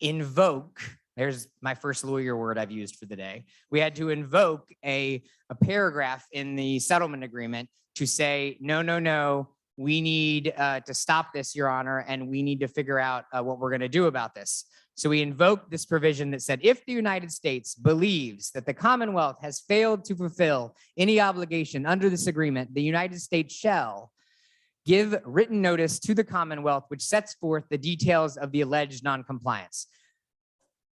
invoke, there's my first lawyer word I've used for the day. We had to invoke a paragraph in the settlement agreement to say, no, we need to stop this, Your Honor, and we need to figure out what we're gonna do about this. So we invoked this provision that said, if the United States believes that the Commonwealth has failed to fulfill any obligation under this agreement, the United States shall give written notice to the Commonwealth, which sets forth the details of the alleged noncompliance.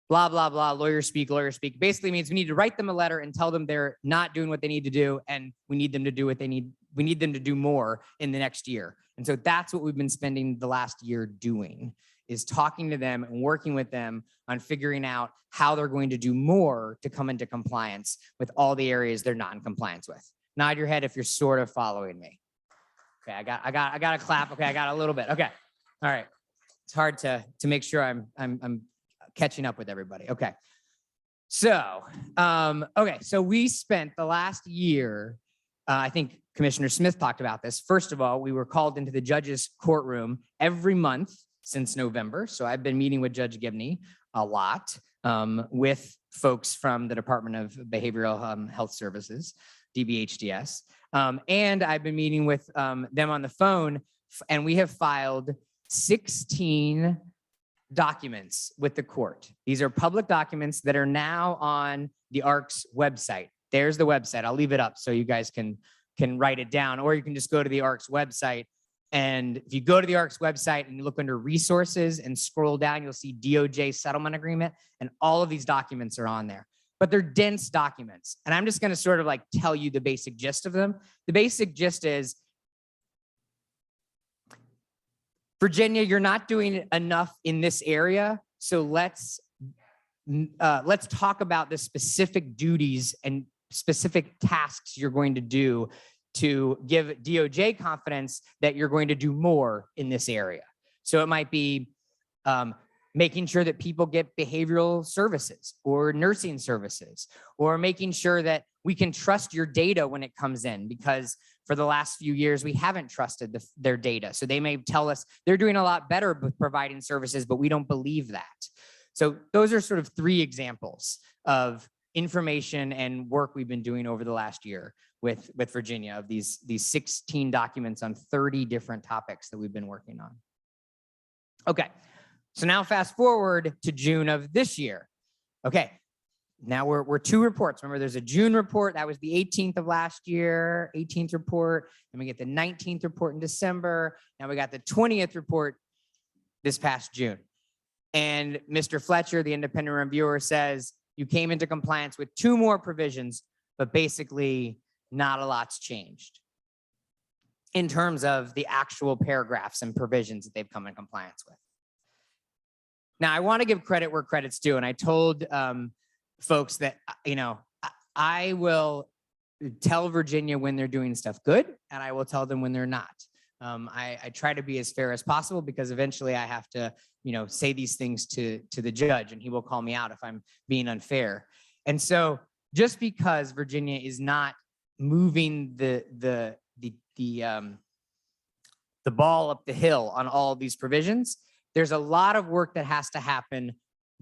Blah, blah, blah, lawyer speak, basically means we need to write them a letter and tell them they're not doing what they need to do, and we need them to do what they need. We need them to do more in the next year. And so that's what we've been spending the last year doing, is talking to them and working with them on figuring out how they're going to do more to come into compliance with all the areas they're not in compliance with. Nod your head if you're sort of following me. Okay, I got a clap. Okay, I got a little bit. Okay, all right. It's hard to make sure I'm catching up with everybody. Okay, so so we spent the last year. I think Commissioner Smith talked about this. First of all, we were called into the judge's courtroom every month since November. So I've been meeting with Judge Gibney a lot with folks from the Department of Behavioral Health Services, DBHDS. And I've been meeting with them on the phone, and we have filed 16 documents with the court. These are public documents that are now on the ARC's website. There's the website. I'll leave it up so you guys can write it down, or you can just go to the ARC's website. And if you go to the ARC's website and you look under resources and scroll down, you'll see DOJ settlement agreement, and all of these documents are on there. But they're dense documents. And I'm just going to sort of like tell you the basic gist of them. The basic gist is, Virginia, you're not doing enough in this area. So let's talk about the specific duties and specific tasks you're going to do to give DOJ confidence that you're going to do more in this area. So it might be making sure that people get behavioral services or nursing services, or making sure that we can trust your data when it comes in, because for the last few years, we haven't trusted their data. So they may tell us they're doing a lot better with providing services, but we don't believe that. So those are sort of 3 examples of information and work we've been doing over the last year with Virginia, of these 16 documents on 30 different topics that we've been working on. Okay. So now fast forward to June of this year. Okay, now we're 2 reports. Remember, there's a June report. That was the 18th of last year, 18th report. Then we get the 19th report in December. Now we got the 20th report this past June. And Mr. Fletcher, the independent reviewer, says you came into compliance with 2 more provisions, but basically not a lot's changed in terms of the actual paragraphs and provisions that they've come in compliance with. Now, I want to give credit where credit's due. And I told folks that, I will tell Virginia when they're doing stuff good, and I will tell them when they're not. I try to be as fair as possible, because eventually I have to, say these things to the judge, and he will call me out if I'm being unfair. And so just because Virginia is not moving the ball up the hill on all of these provisions, there's a lot of work that has to happen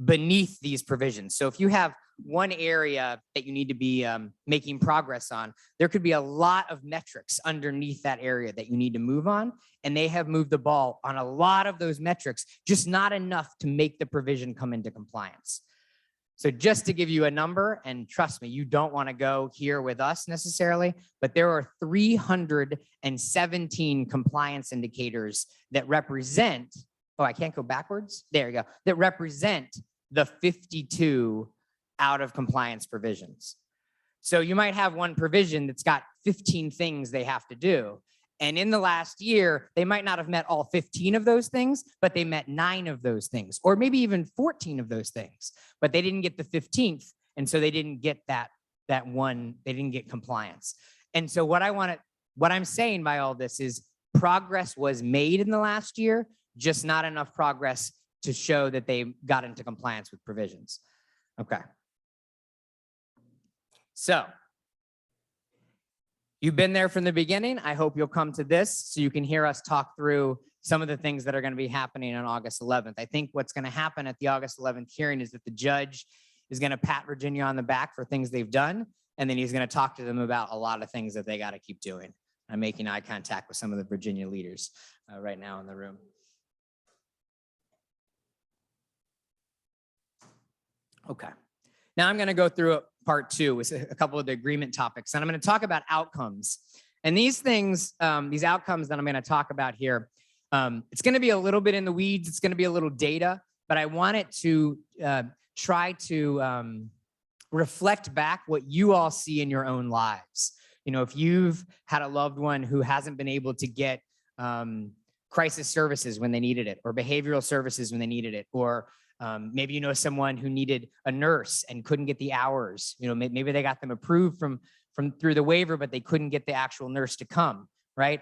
beneath these provisions. So if you have one area that you need to be making progress on, there could be a lot of metrics underneath that area that you need to move on. And they have moved the ball on a lot of those metrics, just not enough to make the provision come into compliance. So just to give you a number, and trust me, you don't want to go here with us necessarily, but there are 317 compliance indicators that represent, oh, I can't go backwards. There you go. That represent the 52 out of compliance provisions. So you might have one provision that's got 15 things they have to do. And in the last year, they might not have met all 15 of those things, but they met 9 of those things, or maybe even 14 of those things, but they didn't get the 15th. And so they didn't get that one, they didn't get compliance. And so what I'm saying by all this is progress was made in the last year, just not enough progress to show that they got into compliance with provisions. Okay. So you've been there from the beginning. I hope you'll come to this so you can hear us talk through some of the things that are going to be happening on August 11th. I think what's going to happen at the August 11th hearing is that the judge is going to pat Virginia on the back for things they've done, and then he's going to talk to them about a lot of things that they got to keep doing. I'm making eye contact with some of the Virginia leaders right now in the room. Okay. Now I'm going to go through part 2 with a couple of the agreement topics, and I'm going to talk about outcomes. And these things, these outcomes that I'm going to talk about here, it's going to be a little bit in the weeds. It's going to be a little data, but I want it to try to reflect back what you all see in your own lives. If you've had a loved one who hasn't been able to get crisis services when they needed it, or behavioral services when they needed it, or maybe someone who needed a nurse and couldn't get the hours. Maybe they got them approved from through the waiver, but they couldn't get the actual nurse to come, right?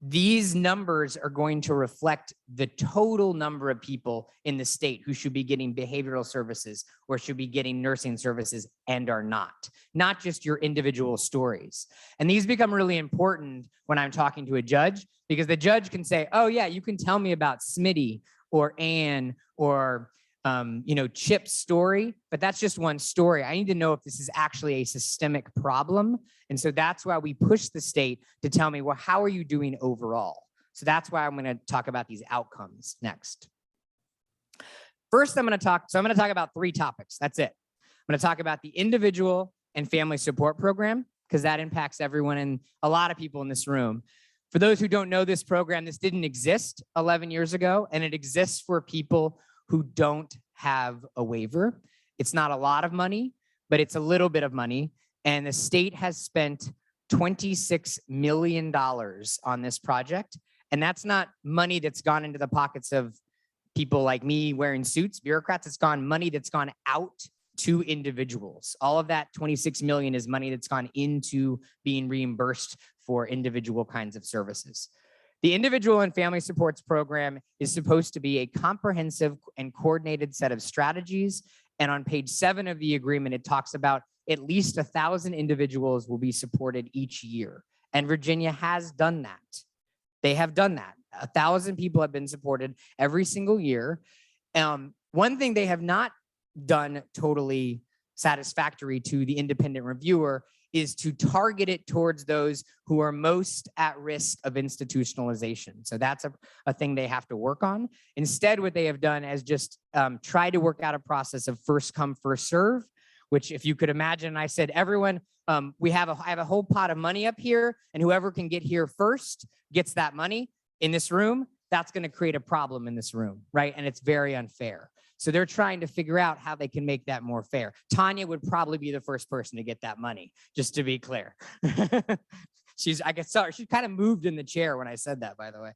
These numbers are going to reflect the total number of people in the state who should be getting behavioral services or should be getting nursing services and are not just your individual stories. And these become really important when I'm talking to a judge, because the judge can say, oh yeah, you can tell me about Smiddie or Ann or Chip's story, but that's just one story. I need to know if this is actually a systemic problem. And so that's why we push the state to tell me, well, how are you doing overall? So that's why I'm going to talk about these outcomes next. First, I'm going to talk about 3 topics. That's it. I'm going to talk about the individual and family support program, because that impacts everyone and a lot of people in this room. For those who don't know this program, this didn't exist 11 years ago, and it exists for people who don't have a waiver. It's not a lot of money, but it's a little bit of money. And the state has spent $26 million on this project. And that's not money that's gone into the pockets of people like me wearing suits, bureaucrats. It's money that's gone out to individuals. All of that 26 million is money that's gone into being reimbursed for individual kinds of services. The Individual and Family Supports Program is supposed to be a comprehensive and coordinated set of strategies. And on page 7 of the agreement, it talks about at least 1,000 individuals will be supported each year. And Virginia has done that. They have done that. 1,000 people have been supported every single year. One thing they have not done totally satisfactory to the independent reviewer is to target it towards those who are most at risk of institutionalization. So that's a thing they have to work on. Instead, what they have done is just try to work out a process of first come, first serve, which if you could imagine, I said, everyone, I have a whole pot of money up here, and whoever can get here first gets that money in this room. That's going to create a problem in this room, right? And it's very unfair. So they're trying to figure out how they can make that more fair. Tanya would probably be the first person to get that money, just to be clear. I guess, sorry, she kind of moved in the chair when I said that, by the way.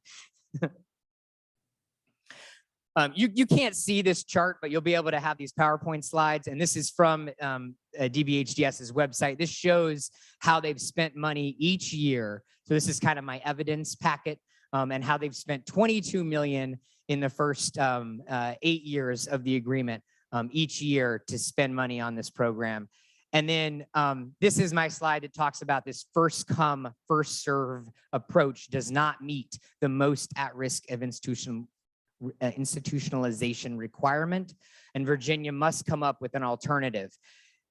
You can't see this chart, but you'll be able to have these PowerPoint slides. And this is from DBHDS's website. This shows how they've spent money each year. So this is kind of my evidence packet, and how they've spent $22 million in the first 8 years of the agreement each year to spend money on this program. And then this is my slide that talks about this first come, first serve approach does not meet the most at risk of institutionalization requirement, and Virginia must come up with an alternative.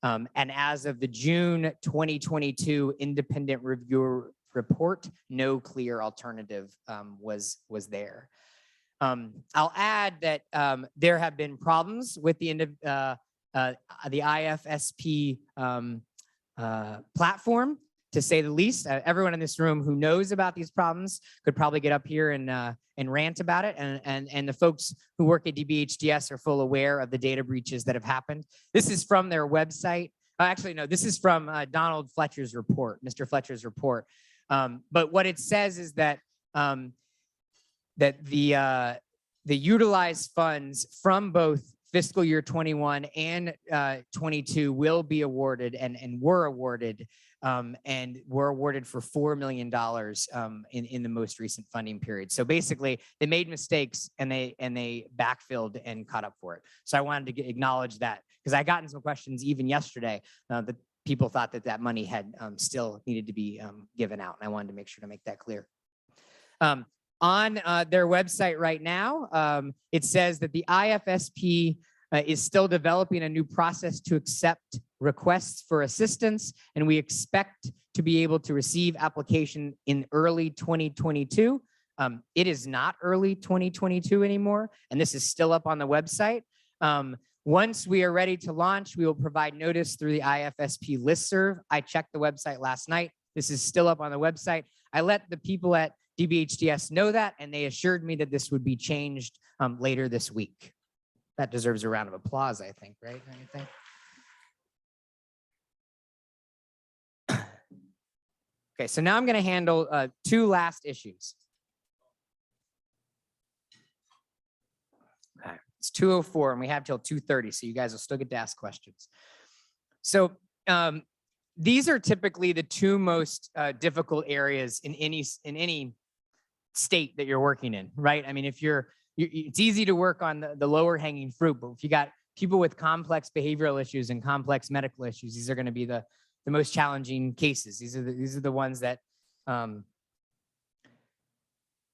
And as of the June 2022 independent review report, no clear alternative was there. I'll add that there have been problems with the IFSP platform, to say the least. Everyone in this room who knows about these problems could probably get up here and rant about it. And the folks who work at DBHDS are full aware of the data breaches that have happened. This is from their website. Actually, no, this is from Donald Fletcher's report, Mr. Fletcher's report. But what it says is that that the utilized funds from both fiscal year 21 and 22 will be awarded and were awarded for $4 million in the most recent funding period. So basically, they made mistakes and they backfilled and caught up for it. So I wanted to acknowledge that, because I gotten some questions even yesterday that people thought that money had still needed to be given out, and I wanted to make sure to make that clear. On their website right now, it says that the IFSP is still developing a new process to accept requests for assistance, and we expect to be able to receive application in early 2022. It is not early 2022 anymore, and this is still up on the website. Once we are ready to launch, we will provide notice through the IFSP listserv. I checked the website last night. This is still up on the website. I let the people at DBHDS know that, and they assured me that this would be changed later this week. That deserves a round of applause, I think, right? Anything? Okay, so now I'm going to handle 2 last issues. Okay, it's 2:04 and we have till 2:30, so you guys will still get to ask questions. So these are typically the 2 most difficult areas in any state that you're working in, right? I mean, if it's easy to work on the lower hanging fruit, but if you got people with complex behavioral issues and complex medical issues, these are going to be the most challenging cases. These are the ones that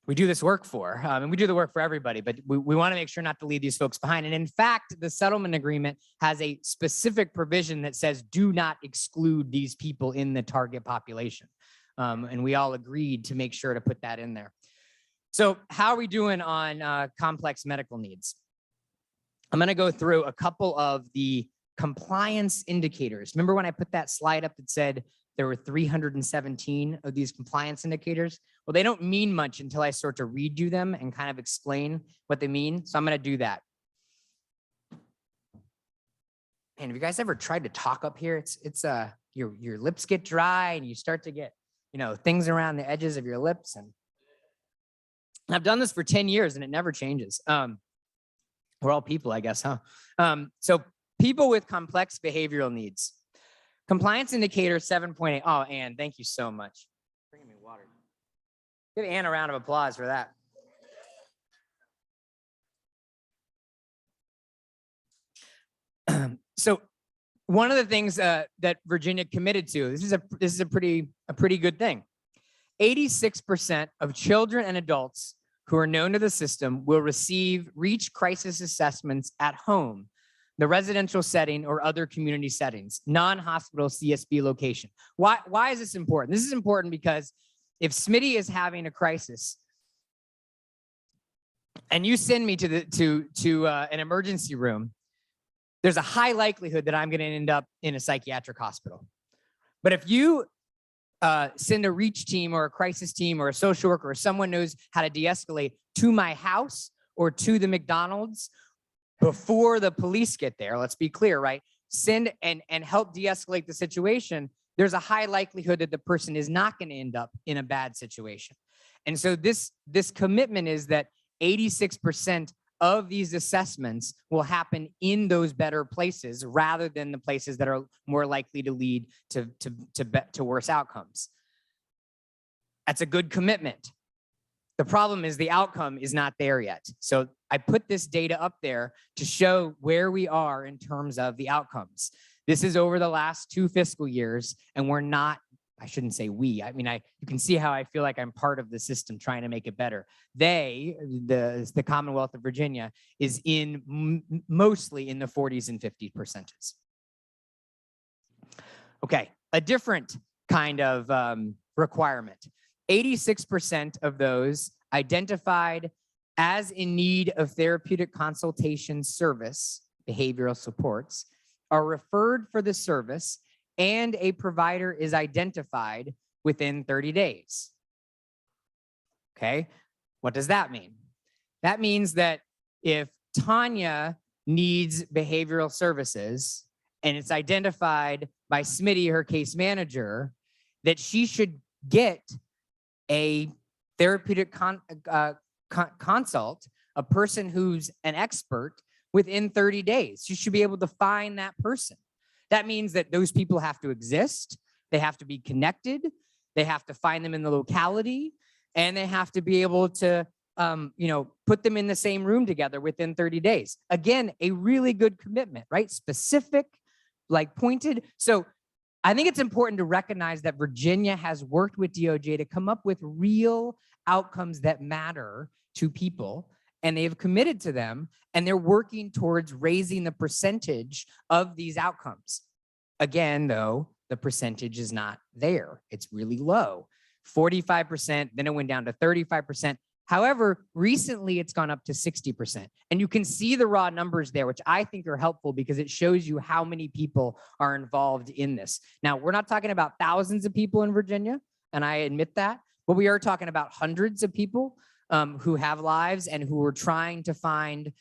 we do this work for, and we do the work for everybody, but we want to make sure not to leave these folks behind. And in fact, the settlement agreement has a specific provision that says do not exclude these people in the target population. And we all agreed to make sure to put that in there. So how are we doing on complex medical needs? I'm going to go through a couple of the compliance indicators. Remember when I put that slide up that said there were 317 of these compliance indicators? Well, they don't mean much until I start to redo them and kind of explain what they mean. So I'm going to do that. And have you guys ever tried to talk up here? It's your lips get dry and you start to get, things around the edges of your lips. And I've done this for 10 years and it never changes. We're all people, I guess, huh? So people with complex behavioral needs. Compliance indicator 7.8. Oh, Ann, thank you so much. Bringing me water. Give Ann a round of applause for that. So one of the things that Virginia committed to, this is a pretty good thing. 86% of children and adults who are known to the system will reach crisis assessments at home, the residential setting or other community settings, non-hospital CSB location. Why is this important? This is important because if Smiddie is having a crisis and you send me to an emergency room, there's a high likelihood that I'm going to end up in a psychiatric hospital. But if you send a reach team or a crisis team or a social worker or someone knows how to de-escalate to my house or to the McDonald's before the police get there, let's be clear, right? Send and help de-escalate the situation, there's a high likelihood that the person is not going to end up in a bad situation. And so this commitment is that 86% of these assessments will happen in those better places rather than the places that are more likely to lead to worse outcomes. That's a good commitment. The problem is the outcome is not there yet. So I put this data up there to show where we are in terms of the outcomes. This is over the last 2 fiscal years, and we're not, I shouldn't say we, I mean, you can see how I feel like I'm part of the system trying to make it better. The Commonwealth of Virginia is mostly in the 40s and 50%. Okay, a different kind of requirement. 86% of those identified as in need of therapeutic consultation service, behavioral supports, are referred for the service and a provider is identified within 30 days. Okay, what does that mean? That means that if Tanya needs behavioral services and it's identified by Smiddie, her case manager, that she should get a therapeutic consult, a person who's an expert within 30 days. You should be able to find that person. That means that those people have to exist, they have to be connected, they have to find them in the locality, and they have to be able to put them in the same room together within 30 days. Again, a really good commitment, right? Specific, like pointed. So I think it's important to recognize that Virginia has worked with DOJ to come up with real outcomes that matter to people, and they've committed to them, and they're working towards raising the percentage of these outcomes. Again, though, the percentage is not there. It's really low, 45%, then it went down to 35%. However, recently it's gone up to 60%. And you can see the raw numbers there, which I think are helpful because it shows you how many people are involved in this. Now, we're not talking about thousands of people in Virginia, and I admit that, but we are talking about hundreds of people who have lives and who are trying to find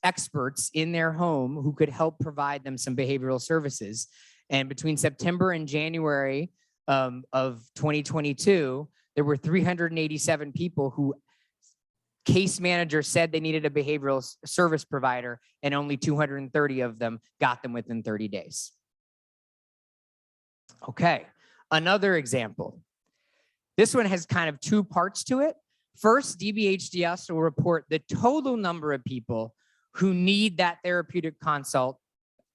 experts in their home who could help provide them some behavioral services. And between September and January of 2022, there were 387 people who case manager said they needed a behavioral service provider, and only 230 of them got them within 30 days. Okay, another example. This one has kind of 2 parts to it. First, DBHDS will report the total number of people who need that therapeutic consult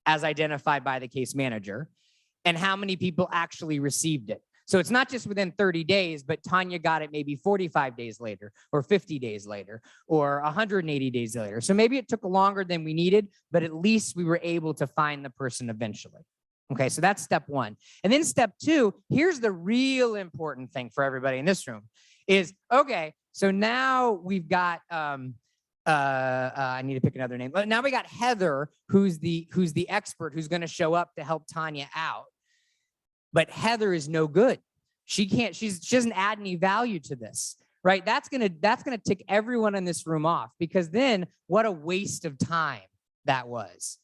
as identified by the case manager, and how many people actually received it. So it's not just within 30 days, but Tanya got it maybe 45 days later, or 50 days later, or 180 days later. So maybe it took longer than we needed, but at least we were able to find the person eventually. Okay, so that's step 1. And then step 2, here's the real important thing for everybody in this room is, okay, so now we've got, I need to pick another name. But now we got Heather, who's the expert who's going to show up to help Tanya out. But Heather is no good. She doesn't add any value to this, right? That's gonna tick everyone in this room off, because then what a waste of time that was.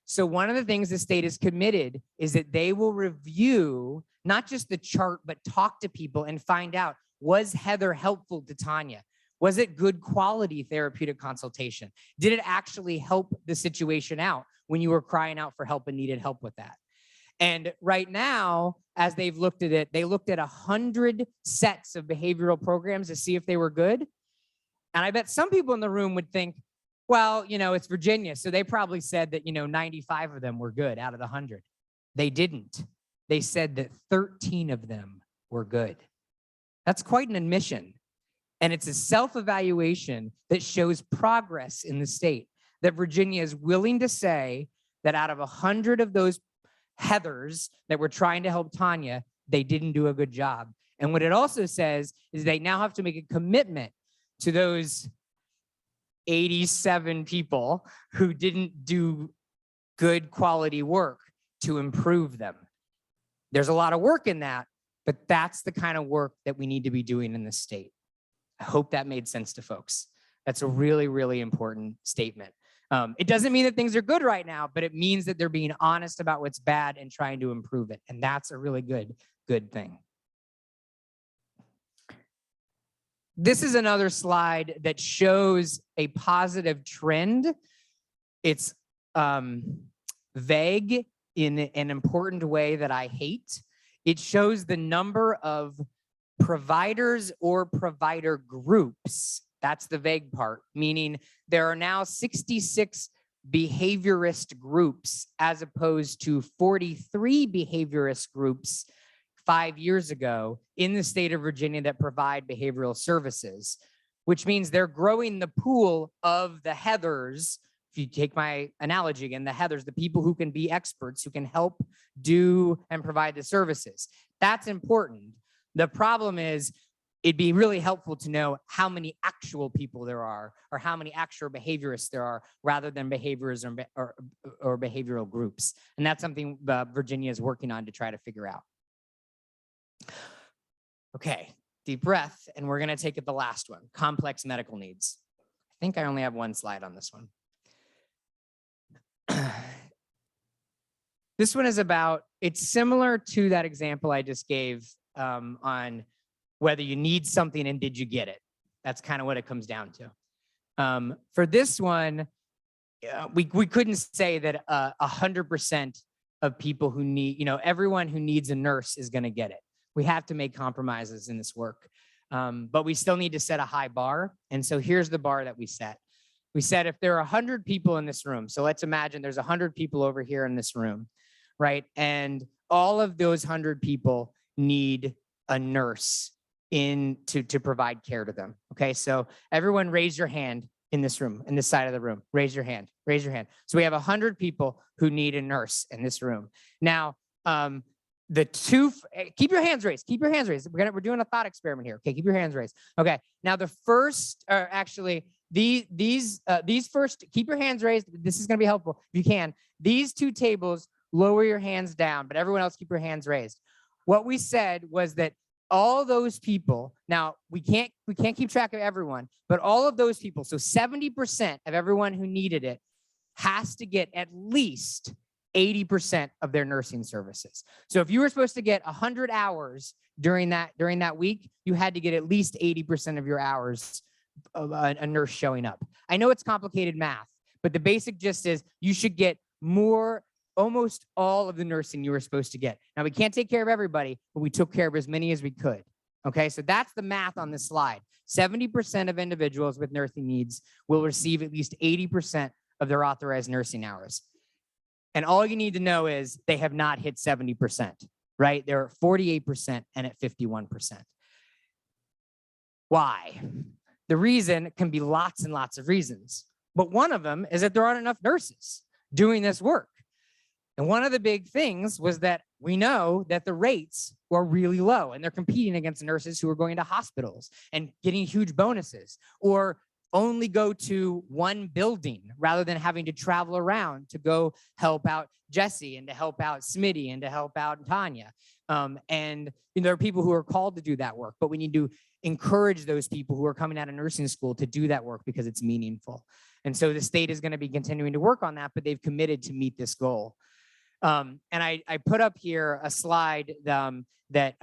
So one of the things the state is committed is that they will review not just the chart, but talk to people and find out, was Heather helpful to Tanya? Was it good quality therapeutic consultation? Did it actually help the situation out when you were crying out for help and needed help with that? And right now, as they've looked at it, they looked at 100 sets of behavioral programs to see if they were good. And I bet some people in the room would think, well, it's Virginia, so they probably said that, 95 of them were good out of the 100. They didn't. They said that 13 of them were good. That's quite an admission. And it's a self-evaluation that shows progress in the state, that Virginia is willing to say that out of 100 of those Heathers that were trying to help Tanya, they didn't do a good job. And what it also says is they now have to make a commitment to those 87 people who didn't do good quality work to improve them. There's a lot of work in that, but that's the kind of work that we need to be doing in this state. I hope that made sense to folks. That's a really, really important statement. It doesn't mean that things are good right now, but it means that they're being honest about what's bad and trying to improve it. And that's a really good thing. This is another slide that shows a positive trend. It's vague in an important way that I hate. It shows the number of providers or provider groups. That's the vague part, meaning there are now 66 behaviorist groups as opposed to 43 behaviorist groups 5 years ago in the state of Virginia that provide behavioral services, which means they're growing the pool of the Heathers. If you take my analogy again, the Heathers, the people who can be experts, who can help do and provide the services. That's important. The problem is, it'd be really helpful to know how many actual people there are or how many actual behaviorists there are rather than behaviors or behavioral groups. And that's something Virginia is working on to try to figure out. Okay, deep breath. And we're going to take it the last one, complex medical needs. I think I only have one slide on this one. This one is about, it's similar to that example I just gave on whether you need something and did you get it. That's kind of what it comes down to. For this one, we couldn't say that 100% of people who need, everyone who needs a nurse is going to get it. We have to make compromises in this work, but we still need to set a high bar. And so here's the bar that we set. We said if there are 100 people in this room, so let's imagine there's 100 people over here in this room, right? And all of those 100 people need a nurse to provide care to them. Okay, so everyone raise your hand in this room, in this side of the room. Raise your hand, raise your hand. So we have 100 people who need a nurse in this room. Now, keep your hands raised, keep your hands raised. We're doing a thought experiment here. Okay, keep your hands raised. Okay, now the first, or actually these first, keep your hands raised. This is gonna be helpful if you can. These two tables, lower your hands down, but everyone else keep your hands raised. What we said was that all those people, now we can't keep track of everyone, but all of those people, so 70% of everyone who needed it has to get at least 80% of their nursing services. So if you were supposed to get 100 hours during that week, you had to get at least 80% of your hours of a nurse showing up. I know it's complicated math, but the basic gist is you should get almost all of the nursing you were supposed to get. Now, we can't take care of everybody, but we took care of as many as we could. Okay, so that's the math on this slide. 70% of individuals with nursing needs will receive at least 80% of their authorized nursing hours. And all you need to know is they have not hit 70%, right? They're at 48% and at 51%. Why? The reason can be lots and lots of reasons, but one of them is that there aren't enough nurses doing this work. And one of the big things was that we know that the rates were really low and they're competing against nurses who are going to hospitals and getting huge bonuses or only go to one building rather than having to travel around to go help out Jesse and to help out Smiddie and to help out Tanya. And there are people who are called to do that work, but we need to encourage those people who are coming out of nursing school to do that work because it's meaningful. And so the state is going to be continuing to work on that, but they've committed to meet this goal. And I put up here a slide that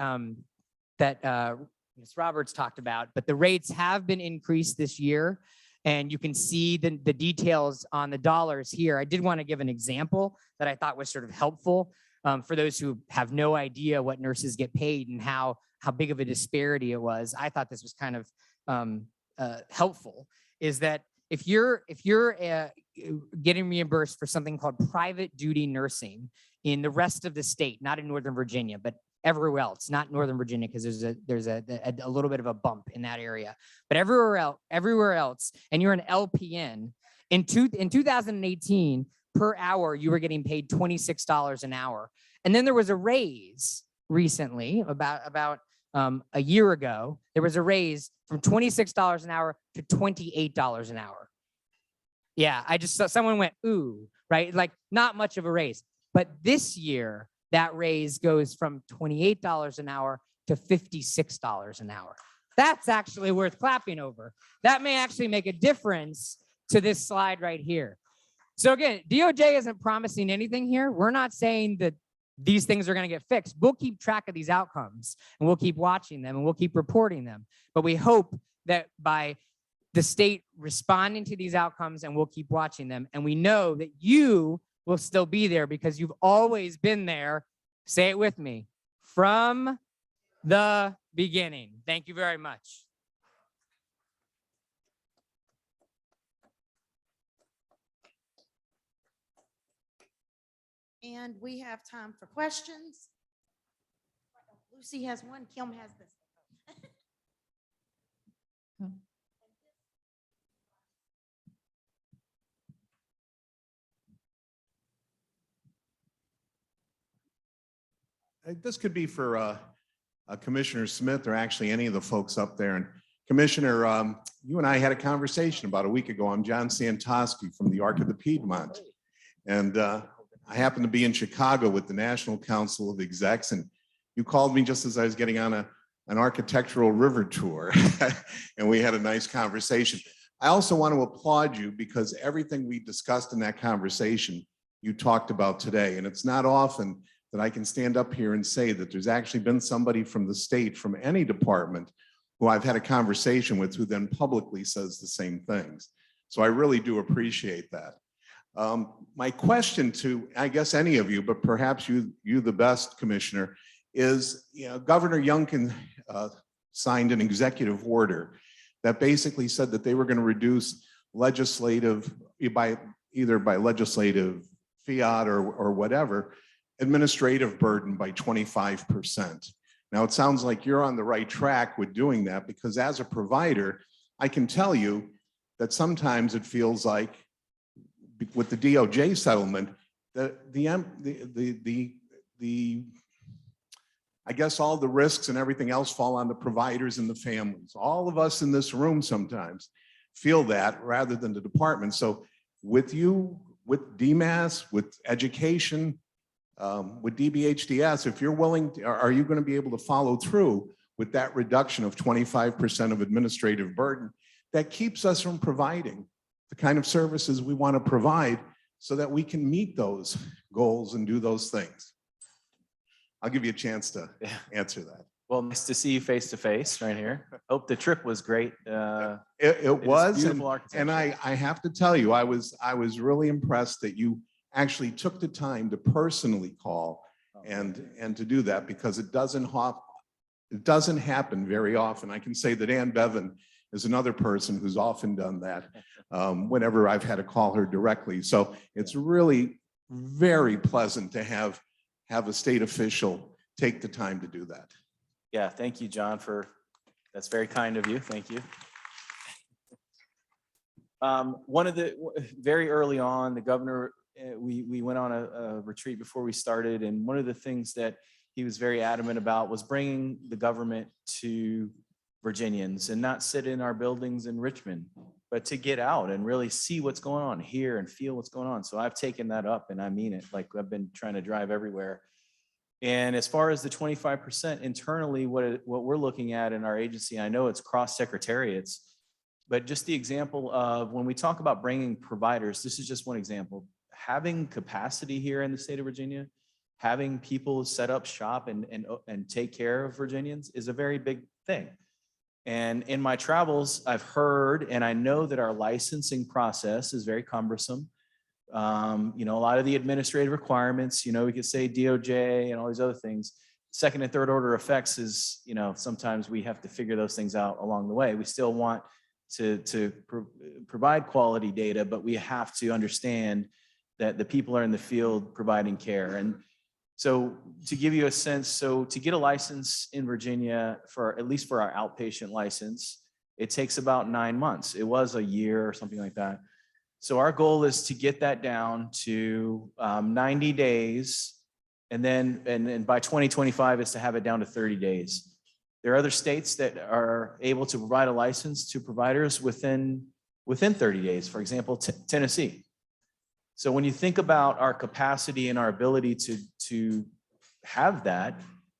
Ms. Roberts talked about, but the rates have been increased this year, and you can see the details on the dollars here. I did want to give an example that I thought was sort of helpful. For those who have no idea what nurses get paid and how big of a disparity it was, I thought this was kind of helpful, is that if you're getting reimbursed for something called private duty nursing in the rest of the state, not in Northern Virginia, but everywhere else, not Northern Virginia, because there's a little bit of a bump in that area, but everywhere else, and you're an LPN, in 2018, per hour, you were getting paid $26 an hour. And then there was a raise recently, about a year ago, there was a raise from $26 an hour to $28 an hour. Yeah, I just saw someone went, ooh, right? Like not much of a raise. But this year, that raise goes from $28 an hour to $56 an hour. That's actually worth clapping over. That may actually make a difference to this slide right here. So again, DOJ isn't promising anything here. We're not saying that these things are going to get fixed. We'll keep track of these outcomes and we'll keep watching them and we'll keep reporting them. But we hope that by the state responding to these outcomes, and we'll keep watching them, and we know that you will still be there because you've always been there. Say it with me, from the beginning. Thank you very much. And we have time for questions. Lucy has one, Kim has this. This could be for Commissioner Smith or actually any of the folks up there. And Commissioner, you and I had a conversation about a week ago. I'm John Santoski from the Arc of the Piedmont. And I happened to be in Chicago with the National Council of Execs, and you called me just as I was getting on an architectural river tour, and we had a nice conversation. I also want to applaud you because everything we discussed in that conversation, you talked about today, and it's not often that I can stand up here and say that there's actually been somebody from the state, from any department, who I've had a conversation with who then publicly says the same things. So I really do appreciate that. My question to, I guess, any of you, but perhaps you the best, Commissioner, is, Governor Youngkin signed an executive order that basically said that they were going to reduce legislative, either by legislative fiat or whatever, administrative burden by 25%. Now, it sounds like you're on the right track with doing that, because as a provider, I can tell you that sometimes it feels like with the DOJ settlement, I guess all the risks and everything else fall on the providers and the families. All of us in this room sometimes feel that rather than the department. So with you, with DMAS, with education, with DBHDS, if you're willing, are you going to be able to follow through with that reduction of 25% of administrative burden that keeps us from providing the kind of services we want to provide so that we can meet those goals and do those things? I'll give you a chance to answer that. Well, nice to see you face to face right here. Hope the trip was great. It was, beautiful and architecture. I have to tell you, I was really impressed that you actually took the time to personally call and to do that, because it doesn't happen very often. I can say that Ann Bevan is another person who's often done that whenever I've had to call her directly. So it's really very pleasant to have a state official take the time to do that. Yeah, thank you, John, that's very kind of you. Thank you. One of the, very early on, the governor, we went on a retreat before we started, and one of the things that he was very adamant about was bringing the government to Virginians and not sit in our buildings in Richmond, but to get out and really see what's going on here and feel what's going on. So I've taken that up, and I mean it. Like, I've been trying to drive everywhere. And as far as the 25% internally, what we're looking at in our agency, I know it's cross secretariats, but just the example of when we talk about bringing providers, this is just one example. Having capacity here in the state of Virginia, having people set up shop and take care of Virginians is a very big thing. And in my travels, I've heard, and I know that our licensing process is very cumbersome. A lot of the administrative requirements, we could say DOJ and all these other things. Second and third order effects is, sometimes we have to figure those things out along the way. We still want to provide quality data, but we have to understand that the people are in the field providing care. And so to give you a sense, so to get a license in Virginia at least for our outpatient license, it takes about 9 months. It was a year or something like that. So our goal is to get that down to 90 days. And then by 2025 is to have it down to 30 days. There are other states that are able to provide a license to providers within 30 days, for example, Tennessee. So when you think about our capacity and our ability to have that,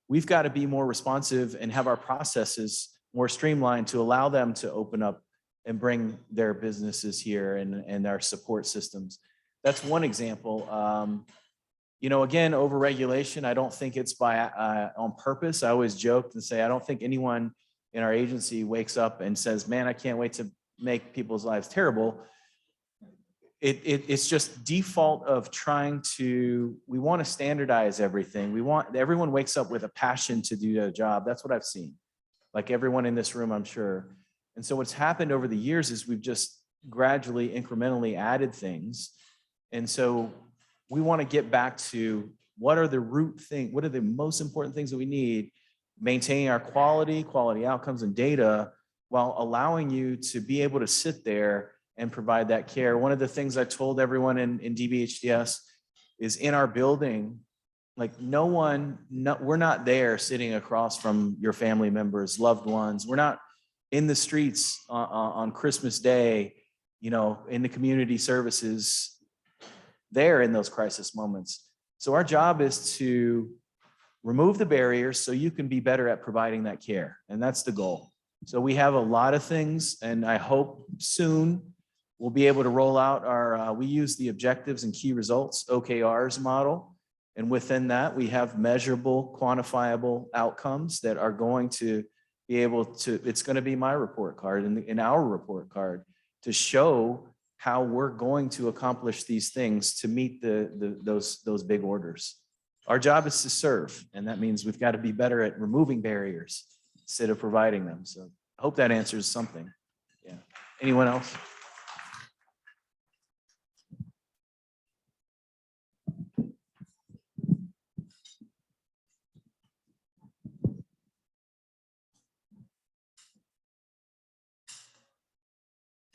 we've got to be more responsive and have our processes more streamlined to allow them to open up and bring their businesses here and our support systems. That's one example. Again, overregulation, I don't think it's on purpose. I always joked and say, I don't think anyone in our agency wakes up and says, man, I can't wait to make people's lives terrible. It's just default of we want to standardize everything. Everyone wakes up with a passion to do their job. That's what I've seen. Like everyone in this room, I'm sure. And so what's happened over the years is we've just gradually, incrementally added things. And so we want to get back to what are the most important things that we need, maintaining our quality outcomes and data while allowing you to be able to sit there and provide that care. One of the things I told everyone in DBHDS is in our building, like we're not there sitting across from your family members, loved ones. We're not in the streets on Christmas Day, in the community services there in those crisis moments. So our job is to remove the barriers so you can be better at providing that care. And that's the goal. So we have a lot of things, and I hope soon we'll be able to roll out we use the objectives and key results, OKRs model. And within that, we have measurable, quantifiable outcomes that are going to be able to, it's going to be my report card and our report card to show how we're going to accomplish these things to meet those big orders. Our job is to serve, and that means we've got to be better at removing barriers instead of providing them. So I hope that answers something. Yeah. Anyone else?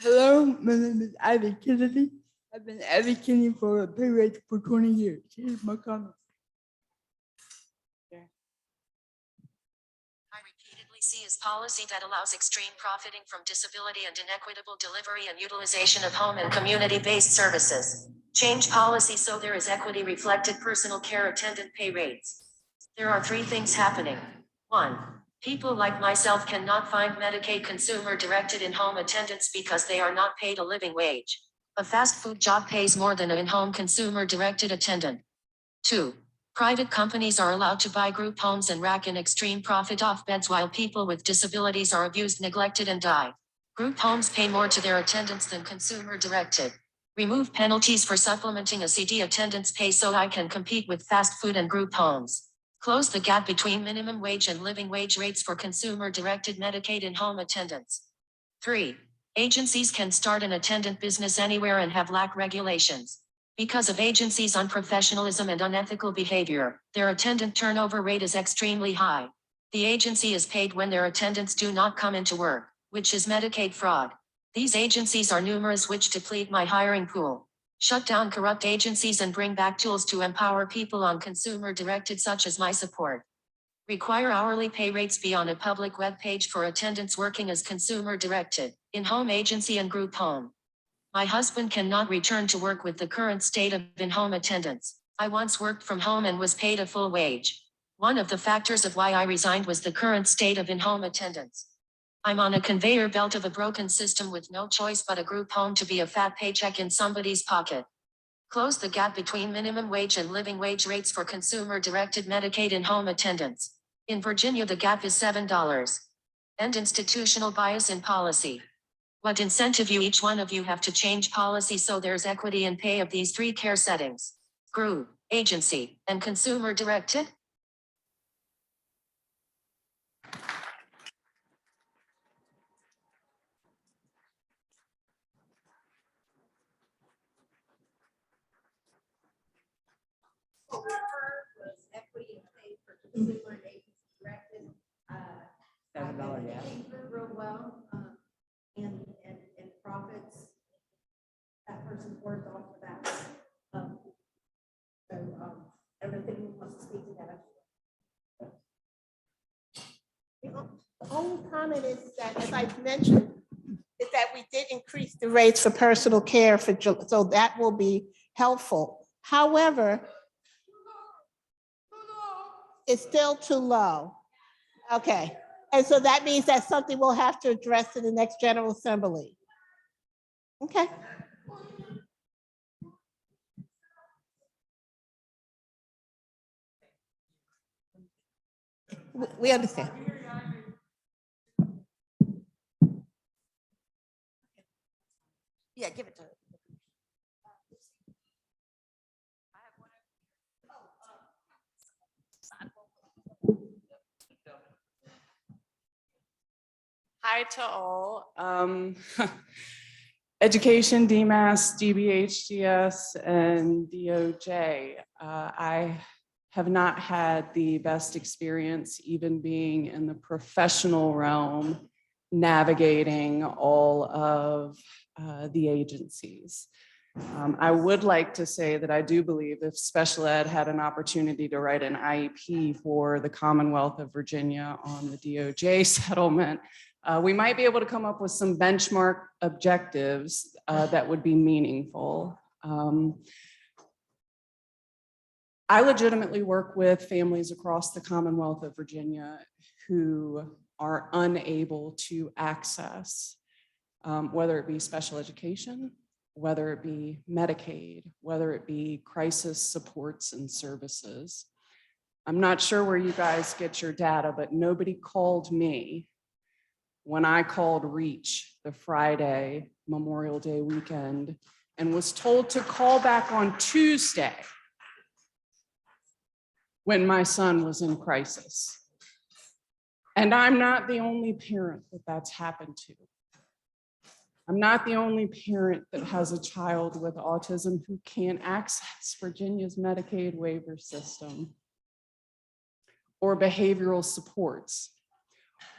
Hello, my name is Ivy Kennedy. I've been advocating for a pay raise for 20 years. Here's my comment. I repeatedly see is policy that allows extreme profiting from disability and inequitable delivery and utilization of home and community-based services. Change policy so there is equity reflected personal care attendant pay rates. There are 3 things happening. 1. People like myself cannot find Medicaid consumer-directed in-home attendants because they are not paid a living wage. A fast food job pays more than an in-home consumer-directed attendant. 2. Private companies are allowed to buy group homes and rack in extreme profit off beds while people with disabilities are abused, neglected, and die. Group homes pay more to their attendants than consumer-directed. Remove penalties for supplementing a CD attendant's pay so I can compete with fast food and group homes. Close the gap between minimum wage and living wage rates for consumer-directed Medicaid in-home attendants. 3. Agencies can start an attendant business anywhere and have lax regulations. Because of agencies' unprofessionalism and unethical behavior, their attendant turnover rate is extremely high. The agency is paid when their attendants do not come into work, which is Medicaid fraud. These agencies are numerous, which deplete my hiring pool. Shut down corrupt agencies and bring back tools to empower people on consumer-directed such as my support. Require hourly pay rates be on a public web page for attendants working as consumer-directed, in-home agency and group home. My husband cannot return to work with the current state of in-home attendance. I once worked from home and was paid a full wage. One of the factors of why I resigned was the current state of in-home attendance. I'm on a conveyor belt of a broken system with no choice but a group home to be a fat paycheck in somebody's pocket. Close the gap between minimum wage and living wage rates for consumer-directed Medicaid in-home attendants. In Virginia, the gap is $7. End institutional bias in policy. What incentive you each one of you have to change policy so there's equity in pay of these 3 care settings? Group, agency, and consumer directed? $7, yeah. Real well, and profits, that person's worth off of that. Everything wants to speak to that. The only comment is that, as I mentioned, is that we did increase the rates for personal care for, so that will be helpful. However, it's still too low. Okay, and so that means that's something we'll have to address in the next General Assembly. Okay. We understand. Yeah, give it to her. Hi to all. Education, DMAS, DBHDS, and DOJ. I have not had the best experience even being in the professional realm, navigating all of the agencies. I would like to say that I do believe if special ed had an opportunity to write an IEP for the Commonwealth of Virginia on the DOJ settlement, we might be able to come up with some benchmark objectives that would be meaningful. I legitimately work with families across the Commonwealth of Virginia who are unable to access, whether it be special education, whether it be Medicaid, whether it be crisis supports and services. I'm not sure where you guys get your data, but nobody called me when I called REACH the Friday Memorial Day weekend and was told to call back on Tuesday when my son was in crisis. And I'm not the only parent that that's happened to. I'm not the only parent that has a child with autism who can't access Virginia's Medicaid waiver system or behavioral supports,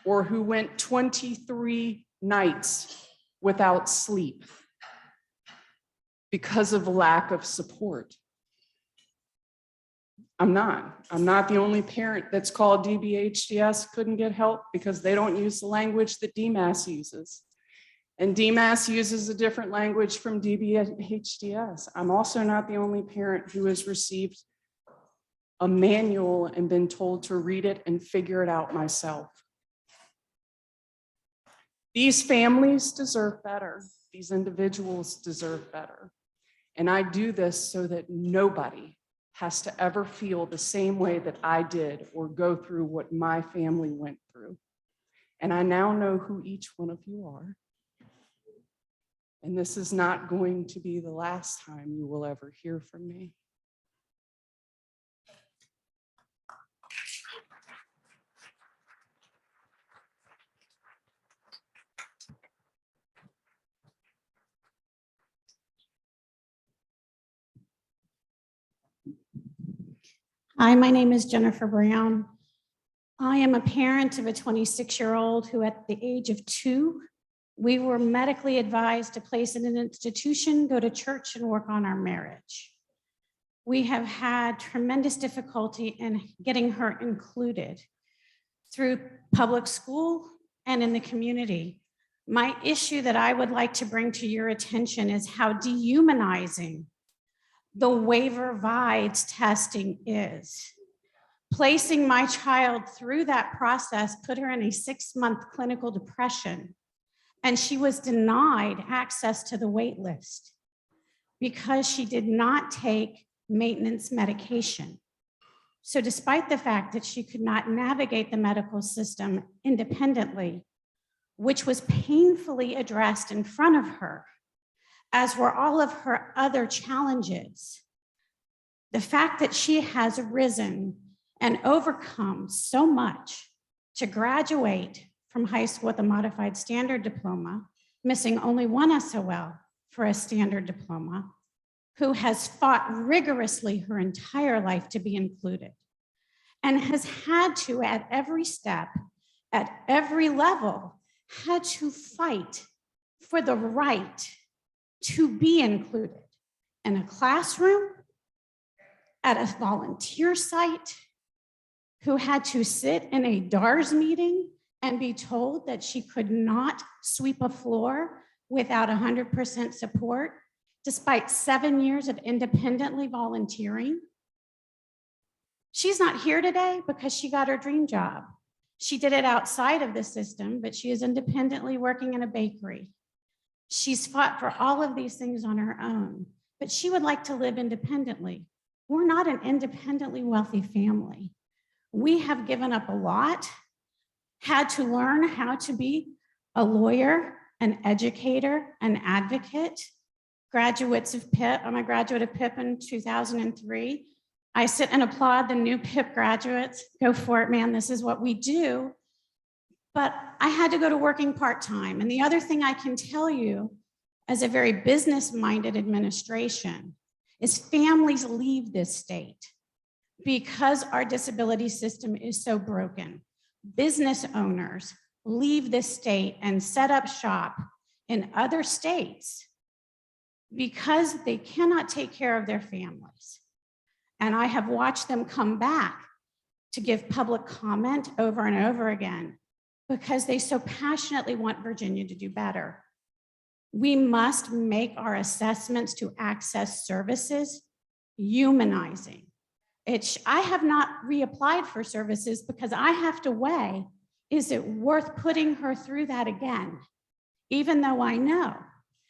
or who went 23 nights without sleep because of lack of support. I'm not the only parent that's called DBHDS, couldn't get help because they don't use the language that DMAS uses. And DMAS uses a different language from DBHDS. I'm also not the only parent who has received a manual and been told to read it and figure it out myself. These families deserve better. These individuals deserve better. And I do this so that nobody has to ever feel the same way that I did or go through what my family went through. And I now know who each one of you are. And this is not going to be the last time you will ever hear from me. Hi, my name is Jennifer Brown. I am a parent of a 26-year-old who at the age of 2, we were medically advised to place in an institution, go to church, and work on our marriage. We have had tremendous difficulty in getting her included through public school and in the community. My issue that I would like to bring to your attention is how dehumanizing the waiver VIDES testing is. Placing my child through that process put her in a 6-month clinical depression, and she was denied access to the wait list because she did not take maintenance medication. So despite the fact that she could not navigate the medical system independently, which was painfully addressed in front of her, as were all of her other challenges. The fact that she has risen and overcome so much to graduate from high school with a modified standard diploma, missing only one SOL for a standard diploma, who has fought rigorously her entire life to be included, and has had to, at every step, at every level, had to fight for the right to be included in a classroom, at a volunteer site, who had to sit in a DARS meeting and be told that she could not sweep a floor without 100% support, despite 7 years of independently volunteering. She's not here today because she got her dream job. She did it outside of the system, but she is independently working in a bakery. She's fought for all of these things on her own, but she would like to live independently. We're not an independently wealthy family. We have given up a lot, had to learn how to be a lawyer, an educator, an advocate. Graduates of PIP, I'm a graduate of PIP in 2003. I sit and applaud the new PIP graduates. Go for it, man, this is what we do. But I had to go to working part-time. And the other thing I can tell you as a very business-minded administration is families leave this state because our disability system is so broken. Business owners leave this state and set up shop in other states because they cannot take care of their families. And I have watched them come back to give public comment over and over again because they so passionately want Virginia to do better. We must make our assessments to access services humanizing. I have not reapplied for services because I have to weigh, is it worth putting her through that again? Even though I know,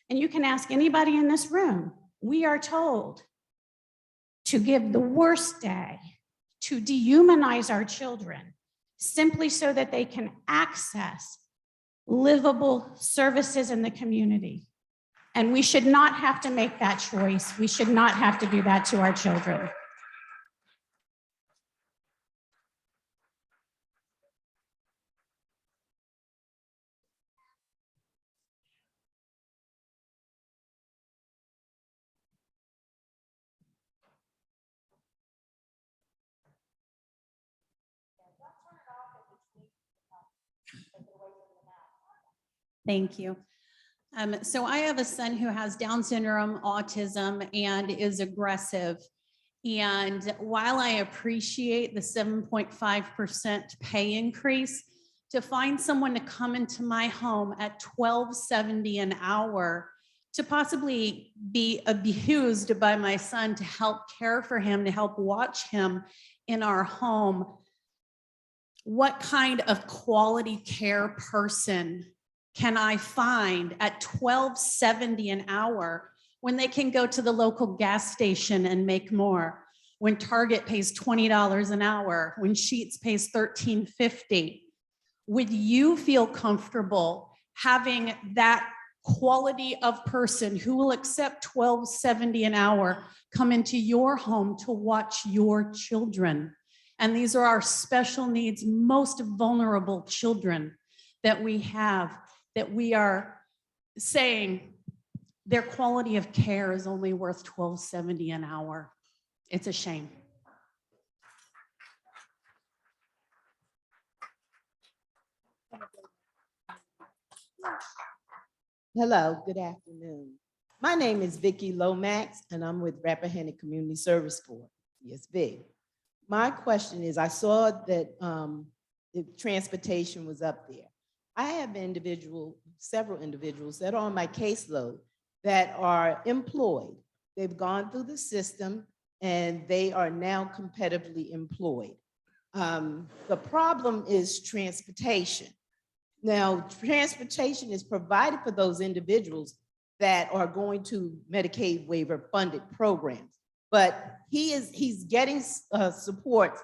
and you can ask anybody in this room, we are told to give the worst day, to dehumanize our children, simply so that they can access livable services in the community. And we should not have to make that choice. We should not have to do that to our children. Thank you. So I have a son who has Down syndrome, autism, and is aggressive. And while I appreciate the 7.5% pay increase, to find someone to come into my home at $12.70 an hour to possibly be abused by my son, to help care for him, to help watch him in our home, what kind of quality care person can I find at $12.70 an hour when they can go to the local gas station and make more, when Target pays $20 an hour, when Sheetz pays $13.50? Would you feel comfortable having that quality of person who will accept $12.70 an hour come into your home to watch your children? And these are our special needs, most vulnerable children that we have, that we are saying their quality of care is only worth $12.70 an hour. It's a shame. Hello, good afternoon. My name is Vicki Lomax, and I'm with Rappahannock Community Service Board, CSB. My question is, I saw that the transportation was up there. I have several individuals that are on my caseload that are employed. They've gone through the system and they are now competitively employed. The problem is transportation. Now, transportation is provided for those individuals that are going to Medicaid waiver funded programs, but he's getting support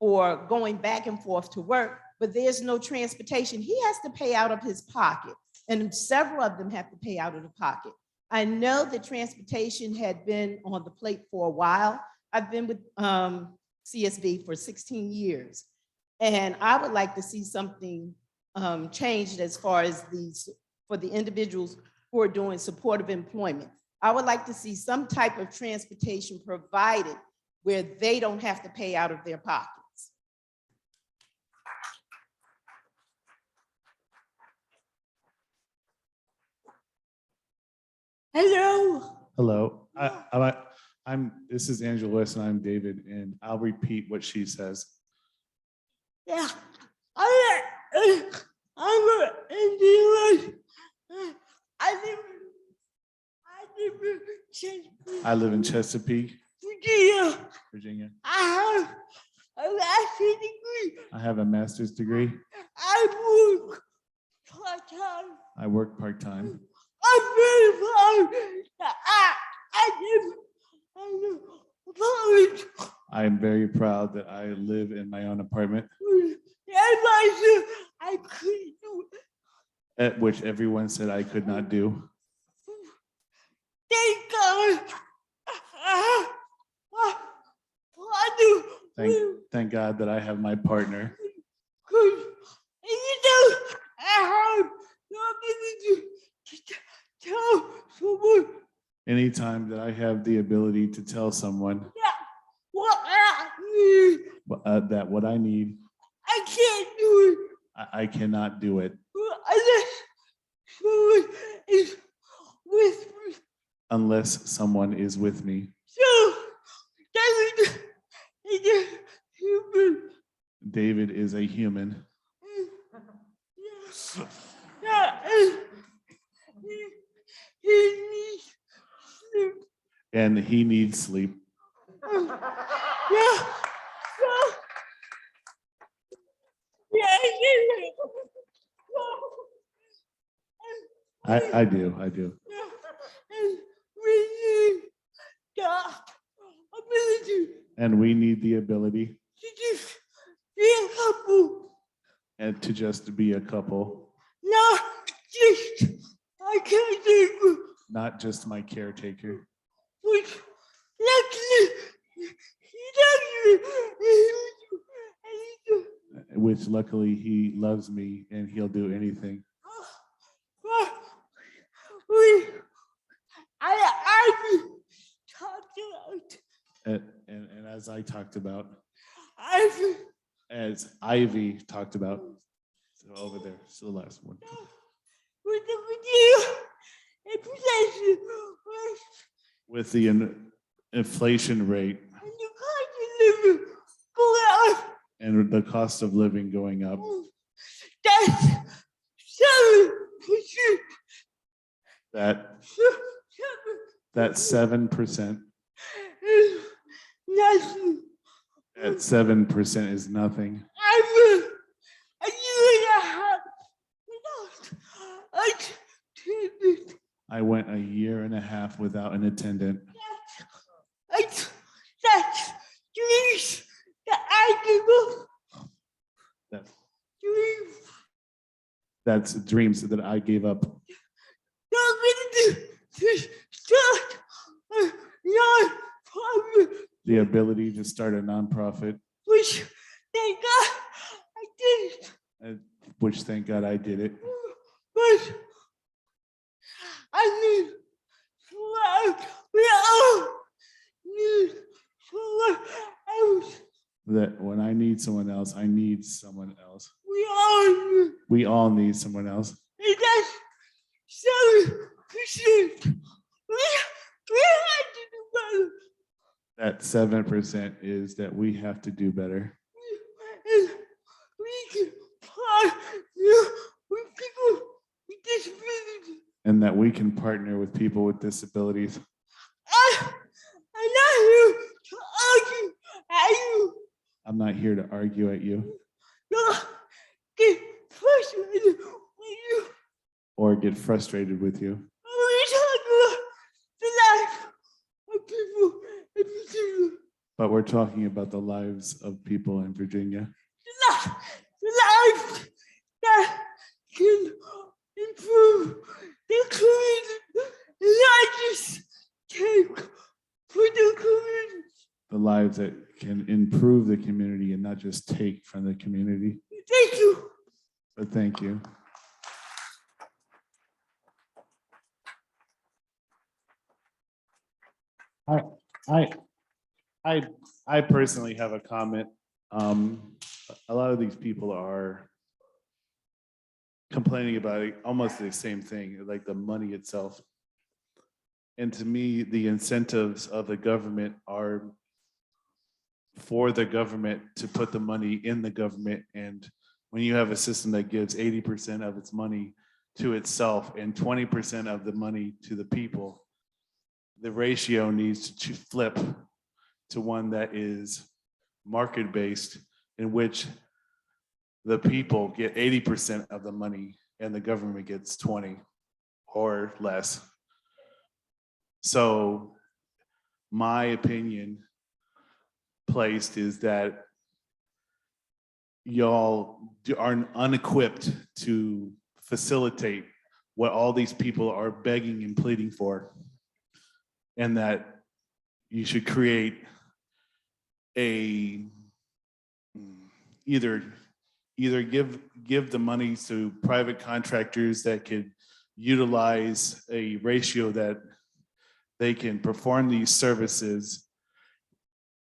or going back and forth to work, but there's no transportation. He has to pay out of his pocket, and several of them have to pay out of the pocket. I know that transportation had been on the plate for a while. I've been with CSV for 16 years, and I would like to see something changed as far as for the individuals who are doing supportive employment. I would like to see some type of transportation provided where they don't have to pay out of their pockets. Hello. Hello, this is Angela West and I'm David, and I'll repeat what she says. Yeah. I I live in Chesapeake, Virginia. I have a master's degree. I have a master's degree. I work part-time. I work part-time. I'm very proud that I live in college. I am very proud that I live in my own apartment, I couldn't do it. at which everyone said I could not do. Thank God. Thank God that I have my partner. Tell someone. Anytime that I have the ability to tell someone What I need. that what I need, I can't do it. I cannot do it unless someone is with me. unless someone is with me. So, David is a human. David is a human. He needs sleep. And he needs sleep. I do. And we need the ability and to just be a couple. Not just my caretaker. Which luckily he loves me and he'll do anything. And as I talked about, as Ivy talked about, so over there, so the last one. With the inflation rate and the cost of living going up, that 7%, that 7% is nothing. I went a year and a half without an attendant. That's dreams that I gave up. The ability to start a nonprofit. Which, thank God, I did it. Which, thank God, I did it. But I need we all need someone else. That when I need someone else, I need someone else. We all need someone else. And that's 7%. We have to do better. That 7% is that we have to do better. And we can partner with people with disabilities. And that we can partner with people with disabilities. I'm not here to argue at you. I'm not here to argue at you. No, get frustrated with you. Or get frustrated with you. We talk about the life of people in particular. but we're talking about the lives of people in Virginia. Life that can improve the community, not just take for the community. The lives that can improve the community and not just take from the community. Thank you. But thank you. I personally have a comment. A lot of these people are complaining about it, almost the same thing, like the money itself. And to me, the incentives of the government are for the government to put the money in the government. And when you have a system that gives 80% of its money to itself and 20% of the money to the people, the ratio needs to flip to one that is market-based, in which the people get 80% of the money and the government gets 20 or less. So my opinion placed is that y'all are unequipped to facilitate what all these people are begging and pleading for, and that you should create a either give the money to private contractors that could utilize a ratio that they can perform these services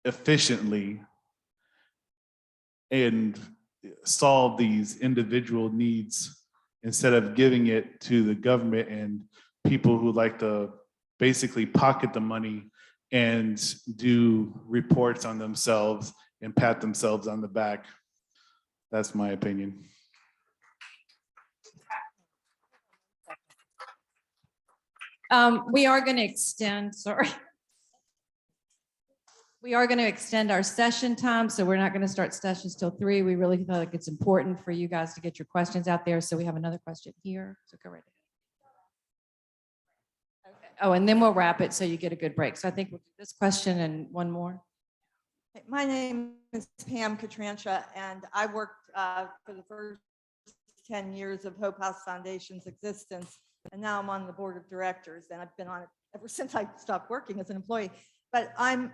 efficiently and solve these individual needs, instead of giving it to the government and people who like to basically pocket the money and do reports on themselves and pat themselves on the back. That's my opinion. We are going to extend, sorry. We are going to extend our session time, so we're not going to start sessions till 3. We really feel like it's important for you guys to get your questions out there. So we have another question here, so go right ahead. Okay. Oh, and then we'll wrap it so you get a good break. So I think we'll do this question and one more. My name is Pam Catrancha, and I worked for the first 10 years of Hope House Foundation's existence, and now I'm on the board of directors, and I've been on it ever since I stopped working as an employee. But I'm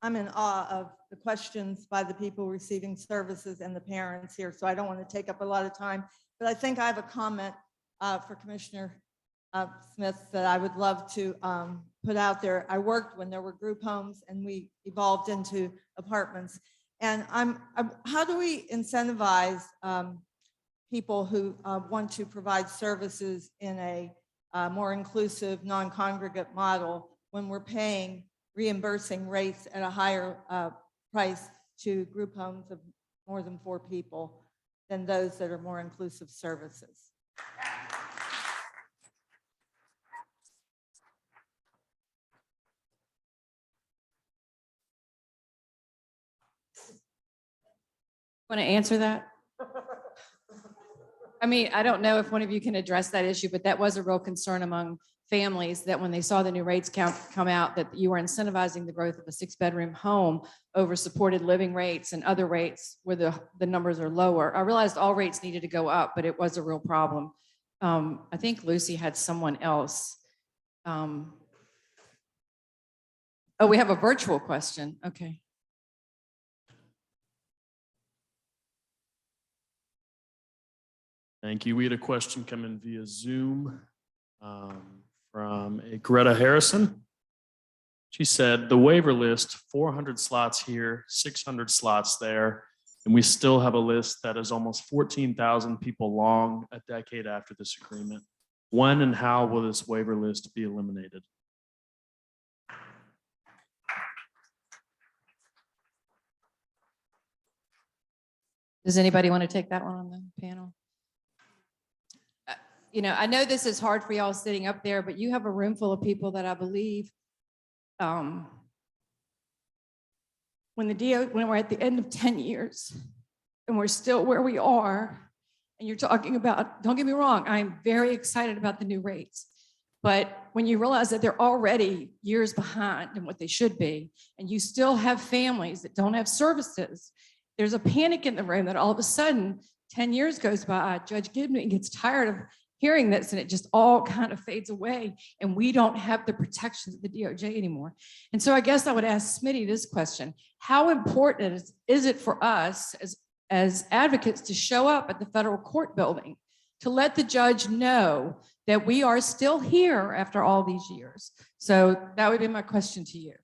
in awe of the questions by the people receiving services and the parents here, so I don't want to take up a lot of time. But I think I have a comment for Commissioner Smith that I would love to put out there. I worked when there were group homes and we evolved into apartments. And how do we incentivize people who want to provide services in a more inclusive, non-congregate model when we're reimbursing rates at a higher price to group homes of more than 4 people than those that are more inclusive services? Want to answer that? I mean, I don't know if one of you can address that issue, but that was a real concern among families, that when they saw the new rates come out, that you were incentivizing the growth of a 6-bedroom home over supported living rates and other rates where the numbers are lower. I realized all rates needed to go up, but it was a real problem. I think Lucy had someone else. Oh, we have a virtual question. Okay. Thank you. We had a question come in via Zoom from a Greta Harrison. She said, the waiver list, 400 slots here, 600 slots there, and we still have a list that is almost 14,000 people long a decade after this agreement. When and how will this waiver list be eliminated? Does anybody want to take that one on the panel? You know, I know this is hard for y'all sitting up there, but you have a room full of people that I believe when we're at the end of 10 years and we're still where we are, and you're talking about, don't get me wrong, I'm very excited about the new rates, But when you realize that they're already years behind in what they should be, and you still have families that don't have services, there's a panic in the room that all of a sudden 10 years goes by, Judge Gibney gets tired of hearing this and it just all kind of fades away and we don't have the protections of the DOJ anymore. And so I guess I would ask Smiddie this question: how important is it for us as advocates to show up at the federal court building to let the judge know that we are still here after all these years? So that would be my question to you.